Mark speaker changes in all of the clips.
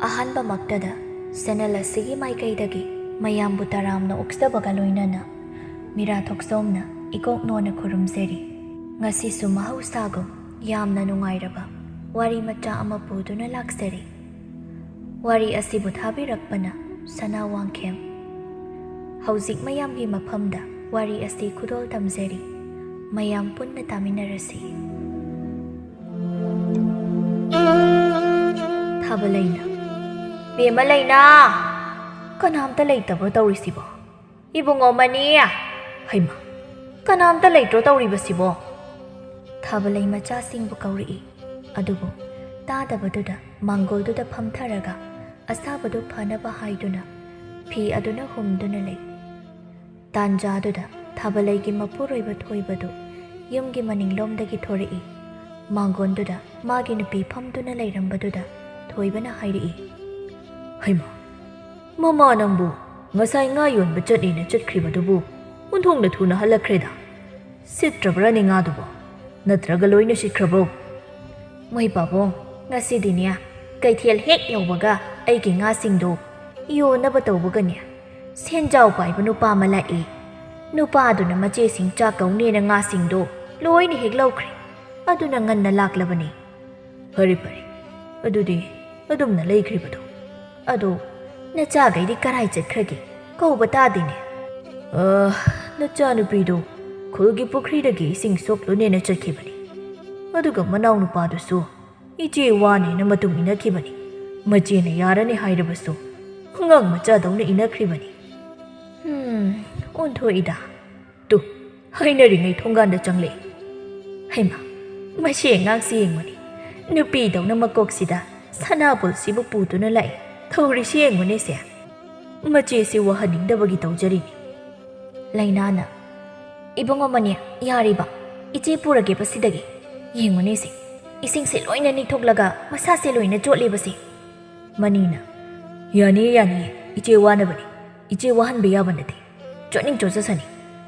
Speaker 1: ꯑꯍꯥꯟꯕꯃꯛꯇꯗ channel ꯑꯁꯤꯒꯤ ꯃꯥꯏꯀꯩꯗꯒꯤ ꯃꯌꯥꯝꯕꯨ ꯇꯔꯥꯝꯅ ꯑꯣꯛꯆꯕꯒ ꯂꯣꯏꯅꯅ ꯃꯤꯔꯥ ꯊꯣꯛꯆꯣꯝꯅ ꯏꯀꯣꯛꯅꯣꯅ ꯈꯨꯔꯨꯝꯖꯔꯤ꯫ ꯉꯁꯤꯁꯨ ꯃꯍꯧꯁꯥꯒꯨꯝ ꯌꯥꯝꯅ ꯅꯨꯡꯉꯥꯏꯔꯕ ꯋꯥꯔꯤ ꯃꯆꯥ ꯑꯃ ꯄꯨꯗꯨꯅ ꯂꯥꯛꯆꯔꯤ꯫ ꯋꯥꯔꯤ ꯑꯁꯤꯕꯨ ꯊꯥꯕꯤꯔꯛꯄꯅ ꯁꯅꯥ ꯋꯥꯡꯈꯦꯝ꯫ ꯍꯧꯖꯤꯛ ꯃꯌꯥꯝꯒꯤ ꯃꯐꯝꯗ ꯋꯥꯔꯤ ꯑꯁꯤ ꯈꯨꯗꯣꯜ ꯇꯝꯖꯔꯤ꯫ ꯃꯌꯥꯝ ꯄꯨꯟꯅ ꯇꯥꯃꯤꯟꯅꯔꯁꯤ꯫ ꯊꯥꯕꯂꯩꯅ: ꯕꯦꯝꯃ ꯂꯩꯅꯥ, ꯀꯅꯥꯝꯇ ꯂꯩꯇꯕ꯭ꯔꯣ ꯇꯧꯔꯤꯁꯤꯕꯣ? ꯏꯕꯨꯡꯉꯣ ꯃꯅꯤ, ꯍꯩꯃ, ꯀꯅꯥꯝꯇ ꯂꯩꯇ꯭ꯔꯣ ꯇꯧꯔꯤꯕꯁꯤꯕꯣ? ꯊꯥꯕꯂꯩ ꯃꯆꯥꯁꯤꯡꯕꯨ ꯀꯧꯔꯛꯏ꯫ ꯑꯗꯨꯕꯨ ꯇꯥꯗꯕꯗꯨꯗ ꯃꯥꯡꯒꯣꯜꯗꯨꯗ ꯐꯝꯊꯔꯒ ꯑꯁꯥꯕꯗꯨ ꯐꯅꯕ ꯍꯥꯏꯗꯨꯅ ꯐꯤ ꯑꯗꯨꯅ ꯍꯨꯝꯗꯨꯅ ꯂꯩ꯫ ꯇꯥꯟꯖꯥꯗꯨꯗ ꯊꯥꯕꯂꯩꯒꯤ ꯃꯄꯨꯔꯣꯏꯕ ꯊꯣꯏꯕꯗꯨ ꯌꯨꯝꯒꯤ ꯃꯅꯤꯡꯂꯣꯝꯗꯒꯤ ꯊꯣꯔꯛꯏ꯫ ꯃꯥꯡꯒꯣꯟꯗꯨꯗ ꯃꯥꯒꯤ ꯅꯨꯄꯤ ꯐꯝꯗꯨꯅ ꯂꯩꯔꯝꯕꯗꯨꯗ ꯊꯣꯏꯕꯅ ꯍꯥꯏꯔꯛꯏ, ꯍꯩꯃ, ꯃꯃꯥ ꯅꯪꯕꯨ ꯉꯁꯥꯏ ꯉꯥ ꯌꯣꯟꯕ ꯆꯠꯅꯤꯅ ꯆꯠꯈ꯭ꯔꯤꯕꯗꯨꯕꯨ ꯑꯣꯟꯊꯣꯡꯅ ꯊꯨꯅ ꯍꯜꯂꯛꯈ꯭ꯔꯦꯗ꯫ ꯁꯤꯠꯇ꯭ꯔꯕ꯭ꯔꯅꯦ ꯉꯥꯗꯨꯕꯣ? ꯅꯠꯇ꯭ꯔꯒ ꯂꯣꯏꯅ ꯁꯤꯠꯈ꯭ꯔꯕꯣ? ꯃꯣꯏ ꯄꯥꯕꯨꯡ, ꯉꯁꯤꯗꯤꯅꯦ ꯀꯩꯊꯦꯜ ꯍꯦꯛ ꯌꯧꯕꯒ ꯑꯩꯒꯤ ꯉꯥꯁꯤꯡꯗꯣ ꯌꯣꯟꯅꯕ ꯇꯧꯕꯒꯅꯦ ꯁꯦꯟꯖꯥꯎ ꯄꯥꯏꯕ ꯅꯨꯄꯥ ꯑꯃ ꯂꯥꯛꯏ꯫ ꯅꯨꯄꯥꯗꯨꯅ ꯃꯆꯦꯁꯤꯡ ꯆꯥꯛ ꯀꯧꯅꯦꯅ ꯉꯥꯁꯤꯡꯗꯣ ꯂꯣꯏꯅ ꯍꯦꯛ ꯂꯧꯈ꯭ꯔꯦ꯫ ꯑꯗꯨꯅ ꯉꯟꯅ ꯂꯥꯛꯂꯕꯅꯤ꯫ ꯐꯔꯦ ꯐꯔꯦ, ꯑꯗꯨꯗꯤ ꯑꯗꯨꯝꯅ ꯂꯩꯈ꯭ꯔꯤꯕꯗꯣ꯫ ꯑꯗꯣ ꯅꯆꯥꯈꯩꯗꯤ ꯀꯔꯥꯏ ꯆꯠꯈ꯭ꯔꯒꯦ? ꯀꯧꯕ ꯇꯥꯗꯦꯅꯦ꯫ ꯅꯆꯥꯅꯨꯄꯤꯗꯣ ꯈꯨꯜꯒꯤ ꯄꯨꯈ꯭ꯔꯤꯗꯒꯤ ꯏꯁꯤꯡ ꯁꯣꯛꯂꯨꯅꯦꯅ ꯆꯠꯈꯤꯕꯅꯤ꯫ ꯑꯗꯨꯒ ꯃꯅꯥꯎ ꯅꯨꯄꯥꯗꯨꯁꯨ ꯏꯆꯦ ꯋꯥꯅꯦꯅ ꯃꯇꯨꯡ ꯏꯟꯅꯈꯤꯕꯅꯤ꯫ ꯃꯆꯦꯅ ꯌꯥꯔꯅꯤ ꯍꯥꯏꯔꯕꯁꯨ ꯑꯉꯥꯡ ꯃꯆꯥꯗꯧꯅ ꯏꯟꯅꯈ꯭ꯔꯤꯕꯅꯤ꯫ ꯑꯣꯟꯊꯣꯛꯏꯗ꯫ ꯇꯨ, ꯍꯥꯏꯅꯔꯤꯉꯩ ꯊꯣꯡꯒꯥꯟꯗ ꯆꯪꯂꯛꯏ꯫ ꯍꯩꯃ, ꯃꯁꯤ ꯑꯉꯥꯡꯁꯤ ꯌꯦꯡꯉꯨꯅꯤ, ꯅꯨꯄꯤꯗꯧꯅ ꯃꯀꯣꯛꯁꯤꯗ ꯁꯅꯥꯕꯨꯜꯁꯤꯕꯨ ꯄꯨꯗꯨꯅ ꯂꯥꯛꯏ꯫ ꯊꯧꯔꯤꯁꯤ ꯌꯦꯡꯉꯨꯅꯦꯁꯦ꯫ ꯃꯆꯦꯁꯤ ꯋꯥꯍꯟꯅꯤꯡꯗꯕꯒꯤ ꯇꯧꯖꯔꯤꯅꯤ꯫ ꯂꯩꯅꯥꯅ: ꯏꯕꯨꯡꯉꯣ ꯃꯅꯤ, ꯌꯥꯔꯤꯕ, ꯏꯆꯦ ꯄꯨꯔꯒꯦꯕ ꯁꯤꯗꯒꯤ꯫ ꯌꯦꯡꯉꯨꯅꯦꯁꯦ, ꯏꯁꯤꯡꯁꯦ ꯂꯣꯏꯅ ꯅꯤꯡꯊꯣꯛꯂꯒ ꯃꯁꯥꯁꯦ ꯂꯣꯏꯅ ꯆꯣꯠꯂꯤꯕꯁꯦ꯫ ꯃꯅꯤꯅ: ꯌꯥꯅꯤꯌꯦ ꯌꯥꯅꯤꯌꯦ, ꯏꯆꯦ ꯋꯥꯅꯕꯅꯤ, ꯏꯆꯦ ꯋꯥꯍꯟꯕ ꯌꯥꯕ ꯅꯠꯇꯦ꯫ ꯆꯣꯠꯅꯤꯡ ꯆꯣꯠꯆꯁꯅꯤ,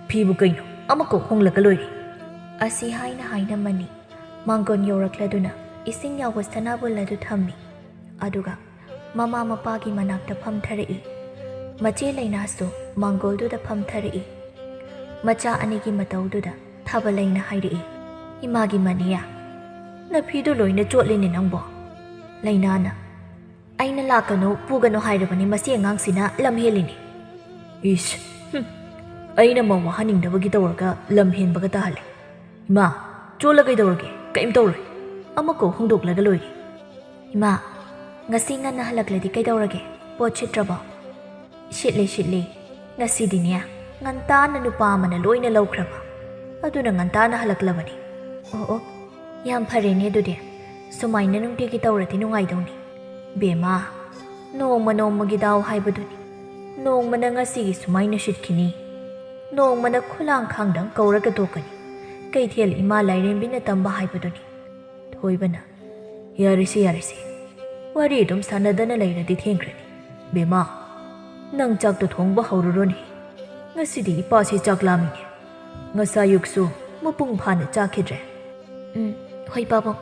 Speaker 1: ꯐꯤꯕꯨ ꯀꯩꯅꯣ ꯑꯃꯀꯣꯛ ꯍꯣꯡꯂꯒ ꯂꯣꯏꯔꯦ꯫ ꯑꯁꯤ ꯍꯥꯏꯅ ꯃꯅꯤ ꯃꯥꯡꯒꯣꯟ ꯌꯧꯔꯛꯂꯗꯨꯅ ꯏꯁꯤꯡ ꯌꯥꯎꯕ ꯁꯅꯥꯕꯨꯜ ꯑꯗꯨ ꯊꯝꯃꯤ꯫ ꯑꯗꯨꯒ ꯃꯃꯥ ꯃꯄꯥꯒꯤ ꯃꯅꯥꯛꯇ ꯐꯝꯊꯔꯛꯏ꯫ ꯃꯆꯦ ꯂꯩꯅꯥꯁꯨ ꯃꯥꯡꯒꯣꯜꯗꯨꯗ ꯐꯝꯊꯔꯛꯏ꯫ ꯃꯆꯥ ꯑꯅꯤꯒꯤ ꯃꯇꯧꯗꯨꯗ ꯊꯥꯕꯂꯩꯅ ꯍꯥꯏꯔꯛꯏ, ꯏꯃꯥꯒꯤ ꯃꯅꯤꯌꯥ, ꯅꯐꯤꯗꯨ ꯂꯣꯏꯅ ꯆꯣꯠꯂꯤꯅꯦ ꯅꯪꯕꯣ꯫ ꯂꯩꯅꯥꯅ: ꯑꯩꯅ ꯂꯥꯛꯀꯅꯨ ꯄꯨꯒꯅꯨ ꯍꯥꯏꯔꯕꯅꯤ, ꯃꯁꯤ ꯑꯉꯥꯡꯁꯤꯅ ꯂꯝ ꯍꯦꯜꯂꯤꯅꯤ꯫ ꯏꯁ, ꯑꯩꯅ ꯃꯧ ꯋꯥꯍꯟꯅꯤꯡꯗꯕꯒꯤ ꯇꯧꯔꯒ ꯂꯝ ꯍꯦꯟꯕꯒ ꯇꯥꯍꯜꯂꯦ꯫ ꯏꯃꯥ, ꯆꯣꯠꯂ ꯀꯩꯗꯧꯔꯒꯦ? ꯀꯩꯝ ꯇꯧꯔꯣꯏ, ꯑꯃꯀꯣꯛ ꯍꯣꯡꯗꯣꯛꯂꯒ ꯂꯣꯏꯔꯦ꯫ ꯏꯃꯥ, ꯉꯁꯤ ꯉꯟꯅ ꯍꯜꯂꯛꯂꯗꯤ ꯀꯩꯗꯧꯔꯒꯦ? ꯄꯣꯠ ꯁꯤꯠꯇ꯭ꯔꯕꯣ? ꯁꯤꯠꯂꯤ, ꯉꯁꯤꯗꯤꯅꯦ ꯉꯟꯇꯥꯅ ꯅꯨꯄꯥ ꯑꯃꯅ ꯂꯣꯏꯅ ꯂꯧꯈ꯭ꯔꯕ, ꯑꯗꯨꯅ ꯉꯟꯇꯥꯅ ꯍꯜꯂꯛꯂꯕꯅꯤ꯫ ꯑꯣ, ꯌꯥꯝ ꯐꯔꯦꯅꯦ ꯑꯗꯨꯗꯤ꯫ ꯁꯨꯃꯥꯏꯅ ꯅꯨꯡꯇꯤꯒꯤ ꯇꯧꯔꯗꯤ ꯅꯨꯡꯉꯥꯏꯗꯧꯅꯤ꯫ ꯕꯦꯝꯃ, ꯅꯣꯡꯃ ꯅꯣꯡꯃꯒꯤ ꯗꯥꯎ ꯍꯥꯏꯕꯗꯨꯅꯤ꯫ ꯅꯣꯡꯃꯅ ꯉꯁꯤꯒꯤ ꯁꯨꯃꯥꯏꯅ ꯁꯤꯠꯈꯤꯅꯤ, ꯅꯣꯡꯃꯅ ꯈꯨꯂꯥꯡꯈꯥꯡꯗꯪ ꯀꯧꯔꯒ ꯇꯣꯛꯀꯅꯤ꯫ ꯀꯩꯊꯦꯜ ꯏꯃꯥ ꯂꯥꯏꯔꯦꯝꯕꯤꯅ ꯇꯝꯕ ꯍꯥꯏꯕꯗꯨꯅꯤ꯫ ꯊꯣꯏꯕꯅ: ꯌꯥꯔꯦꯁꯦ, ꯋꯥꯔꯤ ꯑꯗꯨꯝ ꯁꯥꯟꯅꯗꯅ ꯂꯩꯔꯗꯤ ꯊꯦꯡꯈ꯭ꯔꯅꯤ꯫ ꯕꯦꯝꯃ, ꯅꯪ ꯆꯥꯛꯇꯣ ꯊꯣꯡꯕ ꯍꯧꯔꯨꯔꯣꯅꯦ꯫ ꯉꯁꯤꯗꯤ ꯏꯄꯥꯁꯤ ꯆꯥꯛ ꯂꯥꯝꯃꯤꯅꯦ꯫ ꯉꯁꯥꯏꯌꯨꯛꯁꯨ ꯃꯄꯨꯡ ꯐꯥꯅ ꯆꯥꯈꯤꯗ꯭ꯔꯦ꯫ ꯍꯣꯏ ꯄꯥꯕꯨꯡ,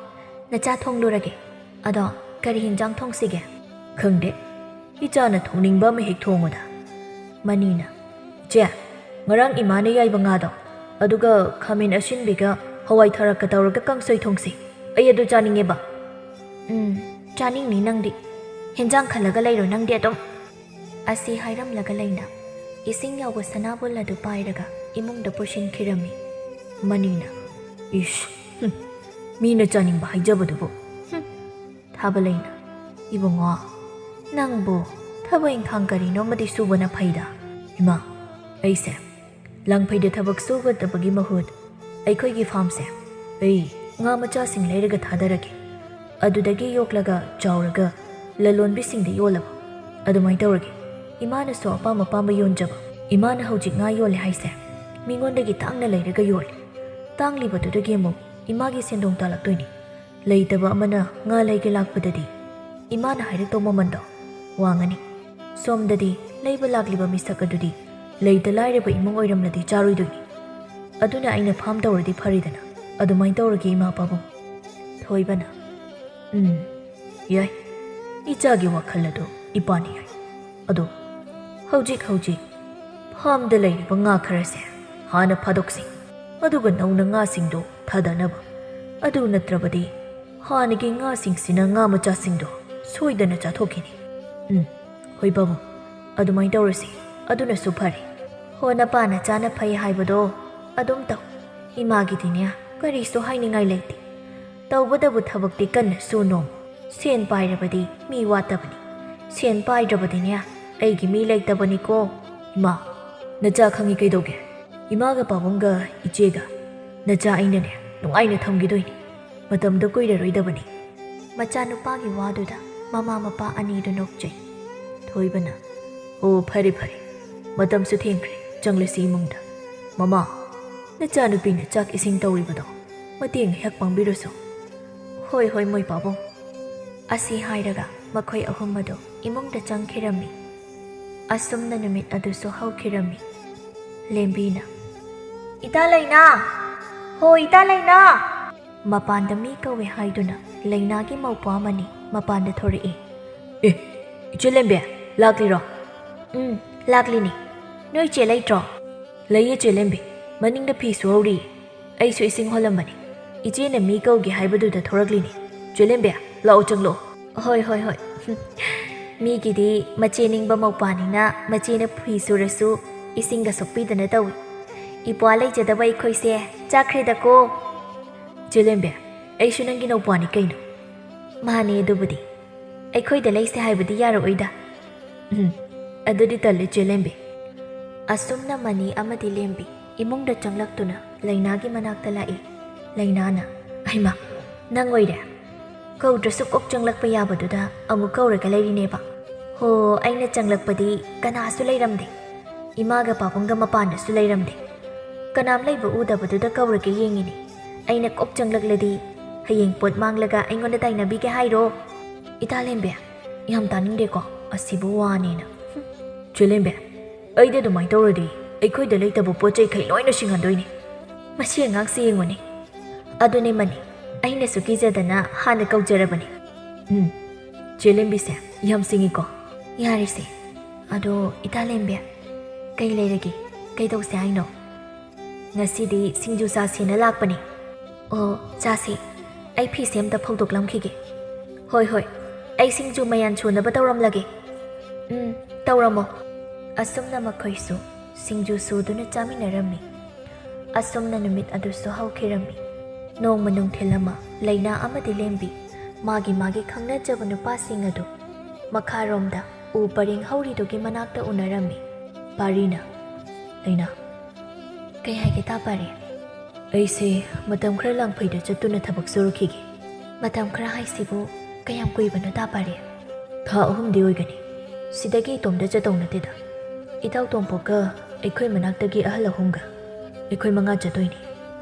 Speaker 1: ꯅꯆꯥ ꯊꯣꯡꯂꯨꯔꯒꯦ꯫ ꯑꯗꯣ ꯀꯔꯤ ꯍꯤꯟꯖꯥꯡ ꯊꯣꯡꯁꯤꯒꯦ? ꯈꯪꯗꯦ, ꯏꯆꯥꯅ ꯊꯣꯡꯅꯤꯡꯕ ꯑꯃ ꯍꯦꯛ ꯊꯣꯡꯉꯨꯗ꯫ ꯃꯅꯤꯅ: ꯏꯆꯦ, ꯉꯔꯥꯡ ꯏꯃꯥꯅ ꯌꯥꯏꯕ ꯉꯥꯗꯣ, ꯑꯗꯨꯒ ꯈꯥꯃꯦꯟ ꯑꯁꯤꯟꯕꯤꯒ ꯍꯋꯥꯏ ꯊꯔꯥꯛꯀ ꯇꯧꯔꯒ ꯀꯥꯡꯁꯣꯏ ꯊꯣꯡꯁꯤ꯫ ꯑꯩ ꯑꯗꯨ ꯆꯥꯅꯤꯡꯉꯦꯕ꯫ ꯆꯥꯅꯤꯡꯅꯤ ꯅꯪꯗꯤ꯫ ꯍꯤꯟꯖꯥꯡ ꯈꯜꯂꯒ ꯂꯩꯔꯣ ꯅꯪꯗꯤ ꯑꯗꯨꯝ꯫ ꯑꯁꯤ ꯍꯥꯏꯔꯝꯂꯒ ꯂꯩꯅ ꯏꯁꯤꯡ ꯌꯥꯎꯕ ꯁꯅꯥꯕꯨꯜ ꯑꯗꯨ ꯄꯥꯏꯔꯒ ꯏꯃꯨꯡꯗ ꯄꯨꯁꯤꯟꯈꯤꯔꯝꯃꯤ꯫ ꯃꯅꯤꯅ: ꯏꯁ, ꯃꯤꯅ ꯆꯥꯅꯤꯡꯕ ꯍꯥꯏꯖꯕꯗꯨꯕꯨ꯫ ꯊꯥꯕꯂꯩꯅ: ꯏꯕꯨꯡꯉꯣ, ꯅꯪꯕꯨ ꯊꯕꯛ ꯏꯪꯈꯥꯡ ꯀꯔꯤꯅꯣꯃꯗꯤ ꯁꯨꯕꯅ ꯐꯩꯗ꯫ ꯏꯃꯥ, ꯑꯩꯁꯦ ꯂꯪꯐꯩꯗ ꯊꯕꯛ ꯁꯨꯒꯗꯕꯒꯤ ꯃꯍꯨꯠ ꯑꯩꯈꯣꯏꯒꯤ ꯐꯥꯝꯁꯦ ꯑꯩ ꯉꯥ ꯃꯆꯥꯁꯤꯡ ꯂꯩꯔꯒ ꯊꯥꯗꯔꯒꯦ꯫ ꯑꯗꯨꯗꯒꯤ ꯌꯣꯛꯂꯒ ꯆꯥꯎꯔꯒ ꯂꯂꯣꯟꯕꯤꯁꯤꯡꯗ ꯌꯣꯜꯂꯕ, ꯑꯗꯨꯃꯥꯏꯅ ꯇꯧꯔꯒꯦ꯫ ꯏꯃꯥꯅꯁꯨ ꯑꯄꯥꯝ ꯑꯄꯥꯝꯕ ꯌꯣꯟꯖꯕ꯫ ꯏꯃꯥꯅ ꯍꯧꯖꯤꯛ ꯉꯥ ꯌꯣꯜꯂꯦ ꯍꯥꯏꯁꯦ ꯃꯤꯉꯣꯟꯗꯒꯤ ꯇꯥꯡꯅ ꯂꯩꯔꯒ ꯌꯣꯜꯂꯦ꯫ ꯇꯥꯡꯂꯤꯕꯗꯨꯗꯒꯤ ꯑꯃꯨꯛ ꯏꯃꯥꯒꯤ ꯁꯦꯟꯗꯣꯡ ꯇꯥꯜꯂꯛꯇꯣꯏꯅꯤ꯫ ꯂꯩꯇꯕ ꯑꯃꯅ ꯉꯥ ꯂꯩꯒꯦ ꯂꯥꯛꯄꯗꯗꯤ ꯏꯃꯥꯅ ꯍꯥꯏꯔꯛꯇꯧ ꯃꯃꯟꯗꯣ ꯋꯥꯡꯉꯅꯤ꯫ ꯁꯣꯝꯗꯗꯤ ꯂꯩꯕ ꯂꯥꯛꯂꯤꯕ ꯃꯤꯁꯛ ꯑꯗꯨꯗꯤ ꯂꯩꯇ ꯂꯥꯏꯔꯕ ꯏꯃꯨꯡ ꯑꯣꯏꯔꯝꯂꯗꯤ ꯆꯥꯔꯣꯏꯗꯣꯏꯅꯤ꯫ ꯑꯗꯨꯅ ꯑꯩꯅ ꯐꯥꯝ ꯇꯧꯔꯗꯤ ꯐꯔꯤꯗꯅ꯫ ꯑꯗꯨꯃꯥꯏꯅ ꯇꯧꯔꯒꯦ ꯏꯃꯥ ꯄꯥꯕꯨꯡ꯫ ꯊꯣꯏꯕꯅ: ꯌꯥꯏ, ꯏꯆꯥꯒꯤ ꯋꯥꯈꯜ ꯑꯗꯨ ꯏꯄꯥꯅ ꯌꯥꯏ ꯑꯗꯣ ꯍꯧꯖꯤꯛ ꯐꯥꯝꯗ ꯂꯩꯔꯤꯕ ꯉꯥ ꯈꯔꯁꯦ ꯍꯥꯟꯅ ꯐꯥꯗꯣꯛꯁꯤ ꯑꯗꯨꯒ ꯅꯧꯅ ꯉꯥꯁꯤꯡꯗꯣ ꯊꯥꯗꯅꯕ ꯑꯗꯨ ꯅꯠꯇ꯭ꯔꯕꯗꯤ ꯍꯥꯟꯅꯒꯤ ꯉꯥꯁꯤꯡꯁꯤꯅ ꯉꯥ ꯃꯆꯥꯁꯤꯡꯗꯣ ꯁꯣꯏꯗꯅ ꯆꯥꯊꯣꯛꯈꯤꯅꯤ ꯍꯣꯏ ꯄꯥꯕꯨꯡ ꯑꯗꯨꯃꯥꯏꯅ ꯇꯧꯔꯁꯤ ꯑꯗꯨꯅꯁꯨ ꯐꯔꯦ ꯍꯣ ꯅꯄꯥꯅ ꯆꯥꯅ ꯐꯩ ꯍꯥꯏꯕꯗꯣ ꯑꯗꯨꯝ ꯇꯧ 이마기디냐 그리스도 하이닝아이 레이티 तौबदबु थबक्ति कन्न सुनो सेन पाइरबदि मी वातबनि सेन पाइद्रबदिन्या अैगी मी लेतबनिको इमा नचा खंगी कैदोगे इमागा पाबुंगा इचेगा नचा आइनने नुंगाइना थमगिदोइनि मतमदो कुइररोइदबनि मचा नुपागी वादुदा ममा मपा अनिदु नोकचै थोइबना ओ फरे मतमसु थेंख्रे चंगलसि इमुंगदा ममा नचा नुपिना चाक इसिंग तौरिबदो मतेंग हेक पांबिरसो होय मोय पाबुंग असी हाइरगा मखोय अहुम अदो इमुंगदा चंगखिरम्मि असुमना नुमित अदुसु हौखिरम्मि लेंबीना इता लैना हो इता लैना मपानदा मी कवे हाइदुना लैनागी मौपा अमनि मपानदा थोरई ए इचे लेंबे लाक्लिरो लाक्लिनी नोय चे लैट्रो लैये चे लेंबे मनिंगदा फी सुहौरी अैसु इसिंग होलम्बनि इचेना मी कौगे हाइबदुदा थोरग्लिनी चेलेंबे लाओ चंगलो होय मीगिदी मचे निंगबा मौपानिना मचेना फी सुरसु इसिंगा सोपीदना तौई इपा लैजदबा इखोइसे चाख्रेदको चेलेंबे अैसु नंगी नौपानी कैनो माने दुबुदी अैखोइदा लैसे हाइबदी यारोइदा अदुदी तल्ले चेलेंबे असुमना मनी अमदी लेंबी इमुंगदा चंगलक्तुना लैनागी मनाक्ता लाई लैनाना अहिमा नंग ओइरे कौद्रसु कोक चंगलक्पा याबदुदा अमु कौरगा लैरिनेबा हो अैना चंगलक्पदी कनासु लैरमदे इमागा पाबुंगा मपानदसु लैरमदे कनाम लैबा उदबदुदा कौरगे येंगिनी अैना कोक चंगलक्लदी हयेंग पोट मांगलगा अैंगोंदा ताइनाबिगे हाइरो इतालेंबे याम तानिंगदेको असिबु वानेना चेलेंबे अैदे दुमाइ तौरदि अैखोइदा लैतबो पोचै खै लोइना सिंहनदोइने मसी अंगांगसे येंगोने अदुने मनी अैना सुकीजदना हाना कौजरबने चेलेंबिसे याम सिंगिको यारिसे अदो इतालेंबे कई लेरगे कैदौसे हाइनो ngасidi singju saseना लाकपने ओ चासे अै फी सेमता फौदोकलमखिगे होय अै सिंजु मयान छुनबा तौरमलगे तौरमो असुमना मखोइसु सिंजु सुदुना चामिनरम्मि असुमना नुमित अदुसु हौखिरम्मि नोंग नुंथेलमा लैना अमदि लेंबी मागी खंगनजब नुपासिंग अदु मखारोमदा उ परिंग हौरिदुगी मनाक्ता उनरम्मि पारीना लैना कई हाइगे तापारे अैसे मतम खरा लांफैदा चतुना थबक सुरुखिगे मतम खरा हाइसिबु कयाम कुइबनो तापारे था अहुमदि ओइगनि सिदगी तोमदा चतौनतेदा इताउ तोमपोका अैखोइ मनाक्तगी अहल अहुमगा अैखोइ मंगा चतोइनि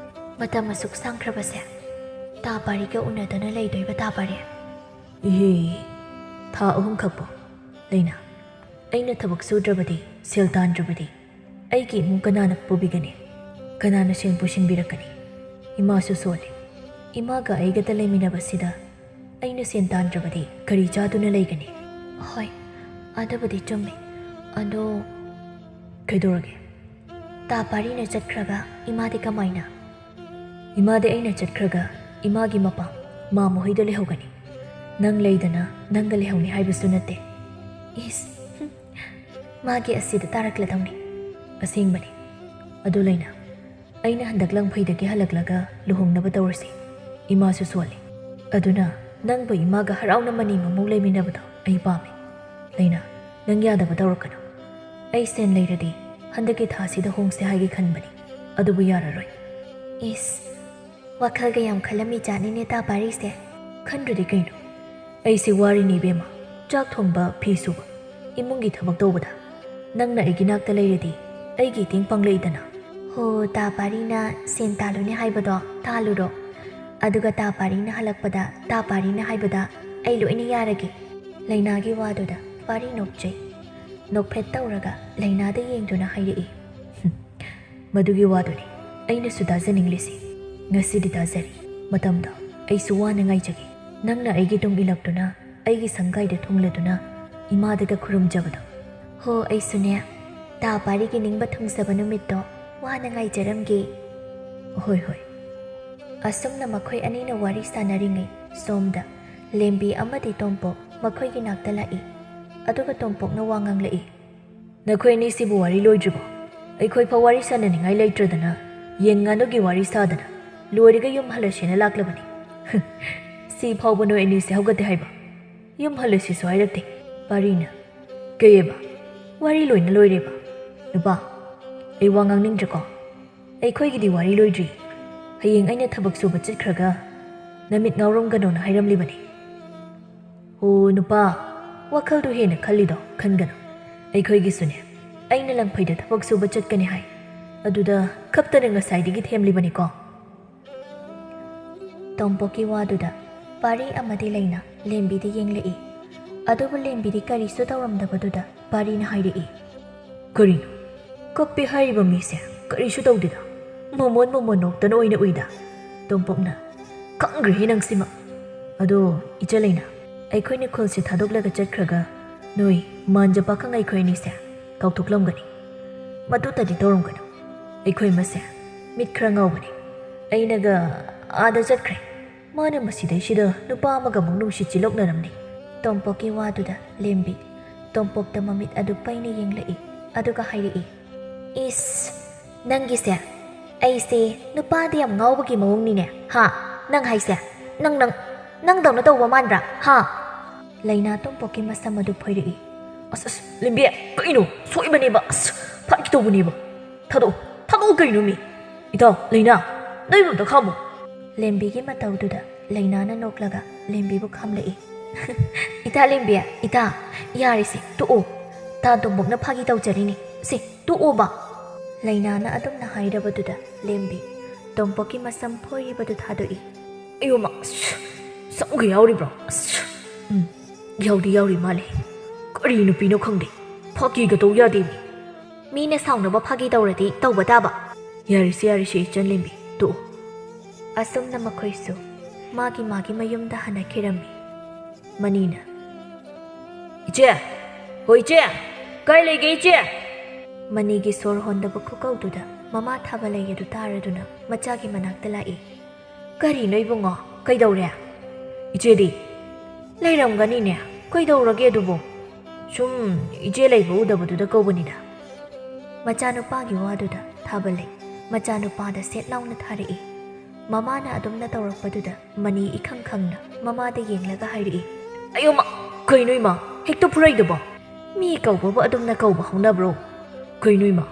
Speaker 1: मतम असुक सांख्रबसे तापारीगा उन्नदना लैदोइबा तापारे था अहुम खक्पो लैना अैना थबक सुद्रबदि सेल तानद्रबदि अैगी इमुंग कनाना पुबिगनि कनाना सेल पुसिनबिरकनि इमासु सोले इमागा अैगदा लैमिनबसिदा अैना सेल तानद्रबदि करी चादुना लैगनि होय अदबदि चुम्मे अदो कैदोरगे तापारीना चटख्रगा इमादे कमाइना इमादे अैना चटख्रगा इमागी मपा मामो होइदा लेहौगनि नंग लैदना नंगा लेहौनि हाइबसु नते इस मागी असिदा तारक्लदौनि असेंबनि अदु लैना अैना हंदक लंफैदगे हलक्लगा लुहोंगनबा तौरसि इमासु सोले अदुना नंगबु इमागा हराउना मनी ममु लैमिनबदो अै पामे लैना नंग यादबा तौरकनो अै सेन लैरदि हंदकी थासिदा होंगसे हाइगे खनबनि अदुबु याररोय इस वखलगा याम खलमी जानिने तापारीसे खनद्रदि कैनो अैसे वारिनि बेमा चाक थोंबा फी सुबा इमुंगी थबक तौबदा नंगना अैगी नाक्ता लैरदि अैगी तिंग पंगलैदना हो तापारीना सेन तालुने हाइबदो तालुरो अदुगा तापारीना हलक्पदा तापारीना हाइबदा अै लोइना यारगे लैनागी वादुदा पारी नोकचै नोकफेट तौरगा लैनादा येंगदुना हाइरई मदुगी वादुनि अैना सुदाजनिंगलिसि ngасidi tazari matamda ai suwa na ngai jagi nangna aigi tung ilakduna ꯑꯩꯒꯤ ꯁꯪꯒꯥꯏꯗ ꯊꯨꯡꯂꯗꯨꯅ ꯏꯃꯥꯗꯒ ꯈꯨꯔꯨꯝꯖꯕꯗꯣ ꯍꯣ ꯑꯩꯁꯨꯅꯦ ꯇꯥ ꯄꯥꯔꯤꯒꯤ ꯅꯤꯡꯕ ꯊꯨꯡꯖꯕ ꯅꯨꯃꯤꯠꯇꯣ ꯋꯥꯅ ꯉꯥꯏꯖꯔꯝꯒꯦ ꯍꯣꯏ ꯍꯣꯏ ꯑꯁꯨꯝꯅ ꯃꯈꯣꯏ ꯑꯅꯤꯅ ꯋꯥꯔꯤ ꯁꯥꯟꯅꯔꯤꯉꯩ ꯁꯣꯝꯗ ꯂꯦꯝꯕꯤ ꯑꯃꯗꯤ ꯇꯣꯝꯄꯣꯛ ꯃꯈꯣꯏꯒꯤ ꯅꯥꯛꯇ ꯂꯥꯛꯏ ꯑꯗꯨꯒ ꯇꯣꯝꯄꯣꯛꯅ ꯋꯥ ꯉꯥꯡꯂꯛꯏ ꯅꯈꯣꯏ ꯑꯅꯤꯁꯤꯕꯨ ꯋꯥꯔꯤ ꯂꯣꯏꯗ꯭ꯔꯤꯕꯣ ꯑꯩꯈꯣꯏ ꯐꯥꯎ ꯋꯥꯔꯤ ꯁꯥꯟꯅꯅꯤꯡꯉꯥꯏ ꯂꯩꯇ꯭ꯔꯗꯅ ꯌꯦꯟ ꯉꯥꯅꯨꯒꯤ ꯋꯥꯔꯤ ꯁꯥꯗꯅ ꯂꯣꯏꯔꯒ ꯌꯨꯝ ꯍꯜꯂꯁꯦꯅ ꯂꯥꯛꯂꯕꯅꯤ ꯁꯤ ꯐꯥꯎꯕ ꯅꯣꯏ ꯑꯅꯤꯁꯦ ꯍꯧꯒꯠꯇꯦ ꯍꯥꯏꯕ ꯌꯨꯝ ꯍꯜꯂꯁꯤꯁꯨ ꯍꯥꯏꯔꯛꯇꯦ ꯄꯥꯔꯤꯅ ꯀꯩꯑꯕ ꯋꯥꯔꯤ ꯂꯣꯏꯅ ꯂꯣꯏꯔꯦꯕ ꯅꯨꯄꯥ ꯑꯩ ꯋꯥ ꯉꯥꯡꯅꯤꯡꯗ꯭ꯔꯦꯀꯣ ꯑꯩꯈꯣꯏꯒꯤꯗꯤ ꯋꯥꯔꯤ ꯂꯣꯏꯗ꯭ꯔꯤ ꯍꯌꯦꯡ ꯑꯩꯅ ꯊꯕꯛ ꯁꯨꯕ ꯆꯠꯈ꯭ꯔꯒ ꯅꯃꯤꯠ ꯉꯥꯎꯔꯝꯒꯅꯣꯅ ꯍꯥꯏꯔꯝꯂꯤꯕꯅꯤ ꯑꯣ ꯅꯨꯄꯥ ꯋꯥꯈꯜꯗꯨ ꯍꯦꯟꯅ ꯈꯜꯂꯤꯗꯣ ꯈꯟꯒꯅꯨ ꯑꯩꯈꯣꯏꯒꯤꯁꯨꯅꯦ ꯑꯩꯅ ꯂꯪꯐꯩꯗ ꯊꯕꯛ ꯁꯨꯕ ꯆꯠꯀꯅꯤ ꯍꯥꯏ ꯑꯗꯨꯗ ꯈꯞꯇꯅ ꯉꯁꯥꯏꯗꯒꯤ ꯊꯦꯝꯂꯤꯕꯅꯤꯀꯣ ꯇꯣꯝꯄꯣꯛꯀꯤ ꯋꯥꯗꯨꯗ ꯄꯥꯔꯤ ꯑꯃꯗꯤ ꯂꯩꯅ ꯂꯦꯝꯕꯤꯗ ꯌꯦꯡꯂꯛꯏ ꯑꯗꯨꯕꯨ ꯂꯦꯝꯕꯤꯗꯤ ꯀꯔꯤꯁꯨ ꯇꯧꯔꯝꯗꯕꯗꯨꯗ ꯄꯥꯔꯤꯅ ꯍꯥꯏꯔꯛꯏ ꯀꯔꯤꯅꯣ ꯀꯞꯄꯦ ꯍꯥꯏꯔꯤꯕ ꯃꯤꯁꯦ ꯀꯔꯤꯁꯨ ꯇꯧꯗꯦꯗ ꯃꯣꯃꯣꯟ ꯅꯣꯛꯇꯅ ꯑꯣꯏꯅ ꯎꯏꯗ ꯇꯣꯝꯄꯣꯛꯅ ꯈꯪꯈ꯭ꯔꯦꯍꯦ ꯅꯪꯁꯤꯃ ꯑꯗꯣ ꯏꯆꯦ ꯂꯩꯅ ꯑꯩꯈꯣꯏꯅ ꯈꯨꯜꯁꯦ ꯊꯥꯗꯣꯛꯂꯒ ꯆꯠꯈ꯭ꯔꯒ ꯅꯣꯏ ꯃꯥꯟꯖ ꯄꯥꯈꯪ ꯑꯩꯈꯣꯏ ꯑꯅꯤꯁꯦ ꯀꯥꯎꯊꯣꯛꯂꯝꯒꯅꯤ ꯃꯗꯨꯇꯗꯤ ꯇꯧꯔꯝꯒꯅꯨ ꯑꯩꯈꯣꯏ ꯃꯁꯦ ꯃꯤꯠ ꯈꯔ ꯉꯥꯎꯕꯅꯤ ꯑꯩꯅꯒ ꯑꯥꯗ ꯆꯠꯈ꯭ꯔꯦ ꯃꯥꯅ ꯃꯁꯤꯗꯩꯁꯤꯗ ꯅꯨꯄꯥ ꯑꯃꯒ ꯑꯃꯨꯛ ꯅꯨꯡꯁꯤ ꯆꯤꯜꯂꯣꯛꯅꯔꯝꯅꯤ ꯇꯣꯝꯄꯣꯛꯀꯤ ꯋꯥꯗꯨꯗ ꯂꯦꯝꯕꯤ ꯇꯣꯝꯄꯣꯛꯇ ꯃꯃꯤꯠ ꯑꯗꯨ ꯄꯩꯅ ꯌꯦꯡꯂꯛꯏ ꯑꯗꯨꯒ ꯍꯥꯏꯔꯛꯏ ꯏꯁ ꯅꯪꯒꯤꯁꯦ ꯑꯩꯁꯦ ꯅꯨꯄꯥꯗ ꯌꯥꯝ ꯉꯥꯎꯕꯒꯤ ꯃꯑꯣꯡꯅꯤꯅꯦ ꯍꯥ ꯅꯪ ꯍꯥꯏꯁꯦ ꯅꯪꯗꯧꯅ ꯇꯧꯕ ꯃꯥꯟꯕ꯭ꯔꯥ ꯍꯥ ꯂꯩꯅꯥ ꯇꯣꯝꯄꯣꯛꯀꯤ ꯃꯁꯝ ꯑꯗꯨ ꯐꯣꯏꯔꯛꯏ ꯑꯁ ꯂꯦꯝꯕꯤ ꯀꯩꯅꯣ ꯁꯣꯏꯕꯅꯦꯕ ꯑꯁ ꯐꯥꯒꯤ ꯇꯧꯕꯅꯦꯕ ꯊꯥꯗꯣꯛꯑꯣ ꯀꯩꯅꯣ ꯃꯤ ꯏꯇꯥꯎ ꯂꯩꯅꯥ ꯅꯣꯏꯕꯨ ꯑꯝꯇ ꯈꯥꯝꯃꯣ ꯂꯦꯝꯕꯤꯒꯤ ꯃꯇꯧꯗꯨꯗ ꯂꯩꯅꯥꯅ ꯅꯣꯛꯂꯒ ꯂꯦꯝꯕꯤꯕꯨ ꯈꯥꯝꯂꯛꯏ ꯏꯇꯥ ꯂꯦꯝꯕꯤ ꯏꯇꯥ ꯌꯥꯔꯤꯁꯦ ꯇꯣꯛꯑꯣ ꯇꯥ ꯇꯣꯝꯄꯣꯛꯅ ꯐꯥꯒꯤ ꯇꯧꯖꯔꯤꯅꯤ ꯁꯦ ꯇꯣꯛꯑꯣꯕ ꯂꯩꯅꯥꯅ ꯑꯗꯨꯝꯅ ꯍꯥꯏꯔꯕꯗꯨꯗ ꯂꯦꯝꯕꯤ ꯇꯣꯝꯄꯣꯛꯀꯤ ꯃꯁꯝ ꯐꯣꯏꯔꯤꯕꯗꯨ ꯊꯥꯗꯣꯛꯏ ꯑꯌꯣꯃ ꯁꯝꯒ ꯌꯥꯎꯔꯤꯕ꯭ꯔꯣ ꯌꯥꯎꯔꯤ ꯃꯥꯜꯂꯦ ꯀꯔꯤ ꯅꯨꯄꯤꯅꯣ ꯈꯪꯗꯦ ꯐꯥꯒꯤꯒ ꯇꯧ ꯌꯥꯗꯦ ꯃꯤꯅ ꯁꯥꯎꯅꯕ ꯐꯥꯒꯤ ꯇꯧꯔꯗꯤ ꯇꯧꯕ ꯇꯥꯕ ꯌꯥꯔꯤꯁꯦ ꯏꯆꯟ ꯂꯦꯝꯕꯤ ꯇꯣꯛꯑꯣ ꯑꯁꯨꯝꯅ ꯃꯈꯣꯏꯁꯨ ꯃꯥꯒꯤ ꯃꯌꯨꯝꯗ ꯍꯟꯅꯈꯤꯔꯝꯃꯤ ꯃꯅꯤꯅ ꯏꯆꯦ ꯍꯣꯏ ꯏꯆꯦ ꯀꯥꯏ ꯂꯩꯒꯦ ꯏꯆꯦ ꯃꯅꯤꯒꯤ ꯁꯣꯔ ꯍꯣꯟꯗꯕ ꯈꯨꯀꯧꯗꯨꯗ ꯃꯃꯥ ꯊꯥꯕꯂꯩ ꯑꯗꯨ ꯇꯥꯔꯗꯨꯅ ꯃꯆꯥꯒꯤ ꯃꯅꯥꯛꯇ ꯂꯥꯛꯏ ꯀꯔꯤꯅꯣ ꯏꯕꯨꯡꯉꯣ ꯀꯩꯗꯧꯔꯦ ꯏꯆꯦꯗꯤ ꯂꯩꯔꯝꯒꯅꯤꯅꯦ ꯀꯩꯗꯧꯔꯒꯦ ꯑꯗꯨꯕꯨ ꯁꯨꯝ ꯏꯆꯦ ꯂꯩꯕ ꯎꯗꯕꯗꯨꯗ ꯀꯧꯕꯅꯤꯗ ꯃꯆꯥꯅꯨꯄꯥꯒꯤ ꯋꯥꯗꯨꯗ ꯊꯥꯕꯂꯩ ꯃꯆꯥꯅꯨꯄꯥꯗ ꯁꯦꯠ ꯂꯥꯎꯅ ꯊꯥꯔꯛꯏ ꯃꯃꯥꯅ ꯑꯗꯨꯝꯅ ꯇꯧꯔꯛꯄꯗꯨꯗ ꯃꯅꯤ ꯏꯈꯪ ꯈꯪꯅ ꯃꯃꯥꯗ ꯌꯦꯡꯂꯒ ꯍꯥꯏꯔꯛꯏ ꯑꯌꯣꯃ ꯀꯩꯅꯣ ꯏꯃꯥ ꯍꯦꯛꯇ ꯐꯨꯔꯛꯏꯗꯨꯕꯣ ꯃꯤ ꯀꯧꯕꯕꯨ ꯑꯗꯨꯝꯅ ꯀꯧꯕ ꯍꯧꯅꯕ꯭ꯔꯣ ꯀꯩꯅꯣ ꯏꯃꯥ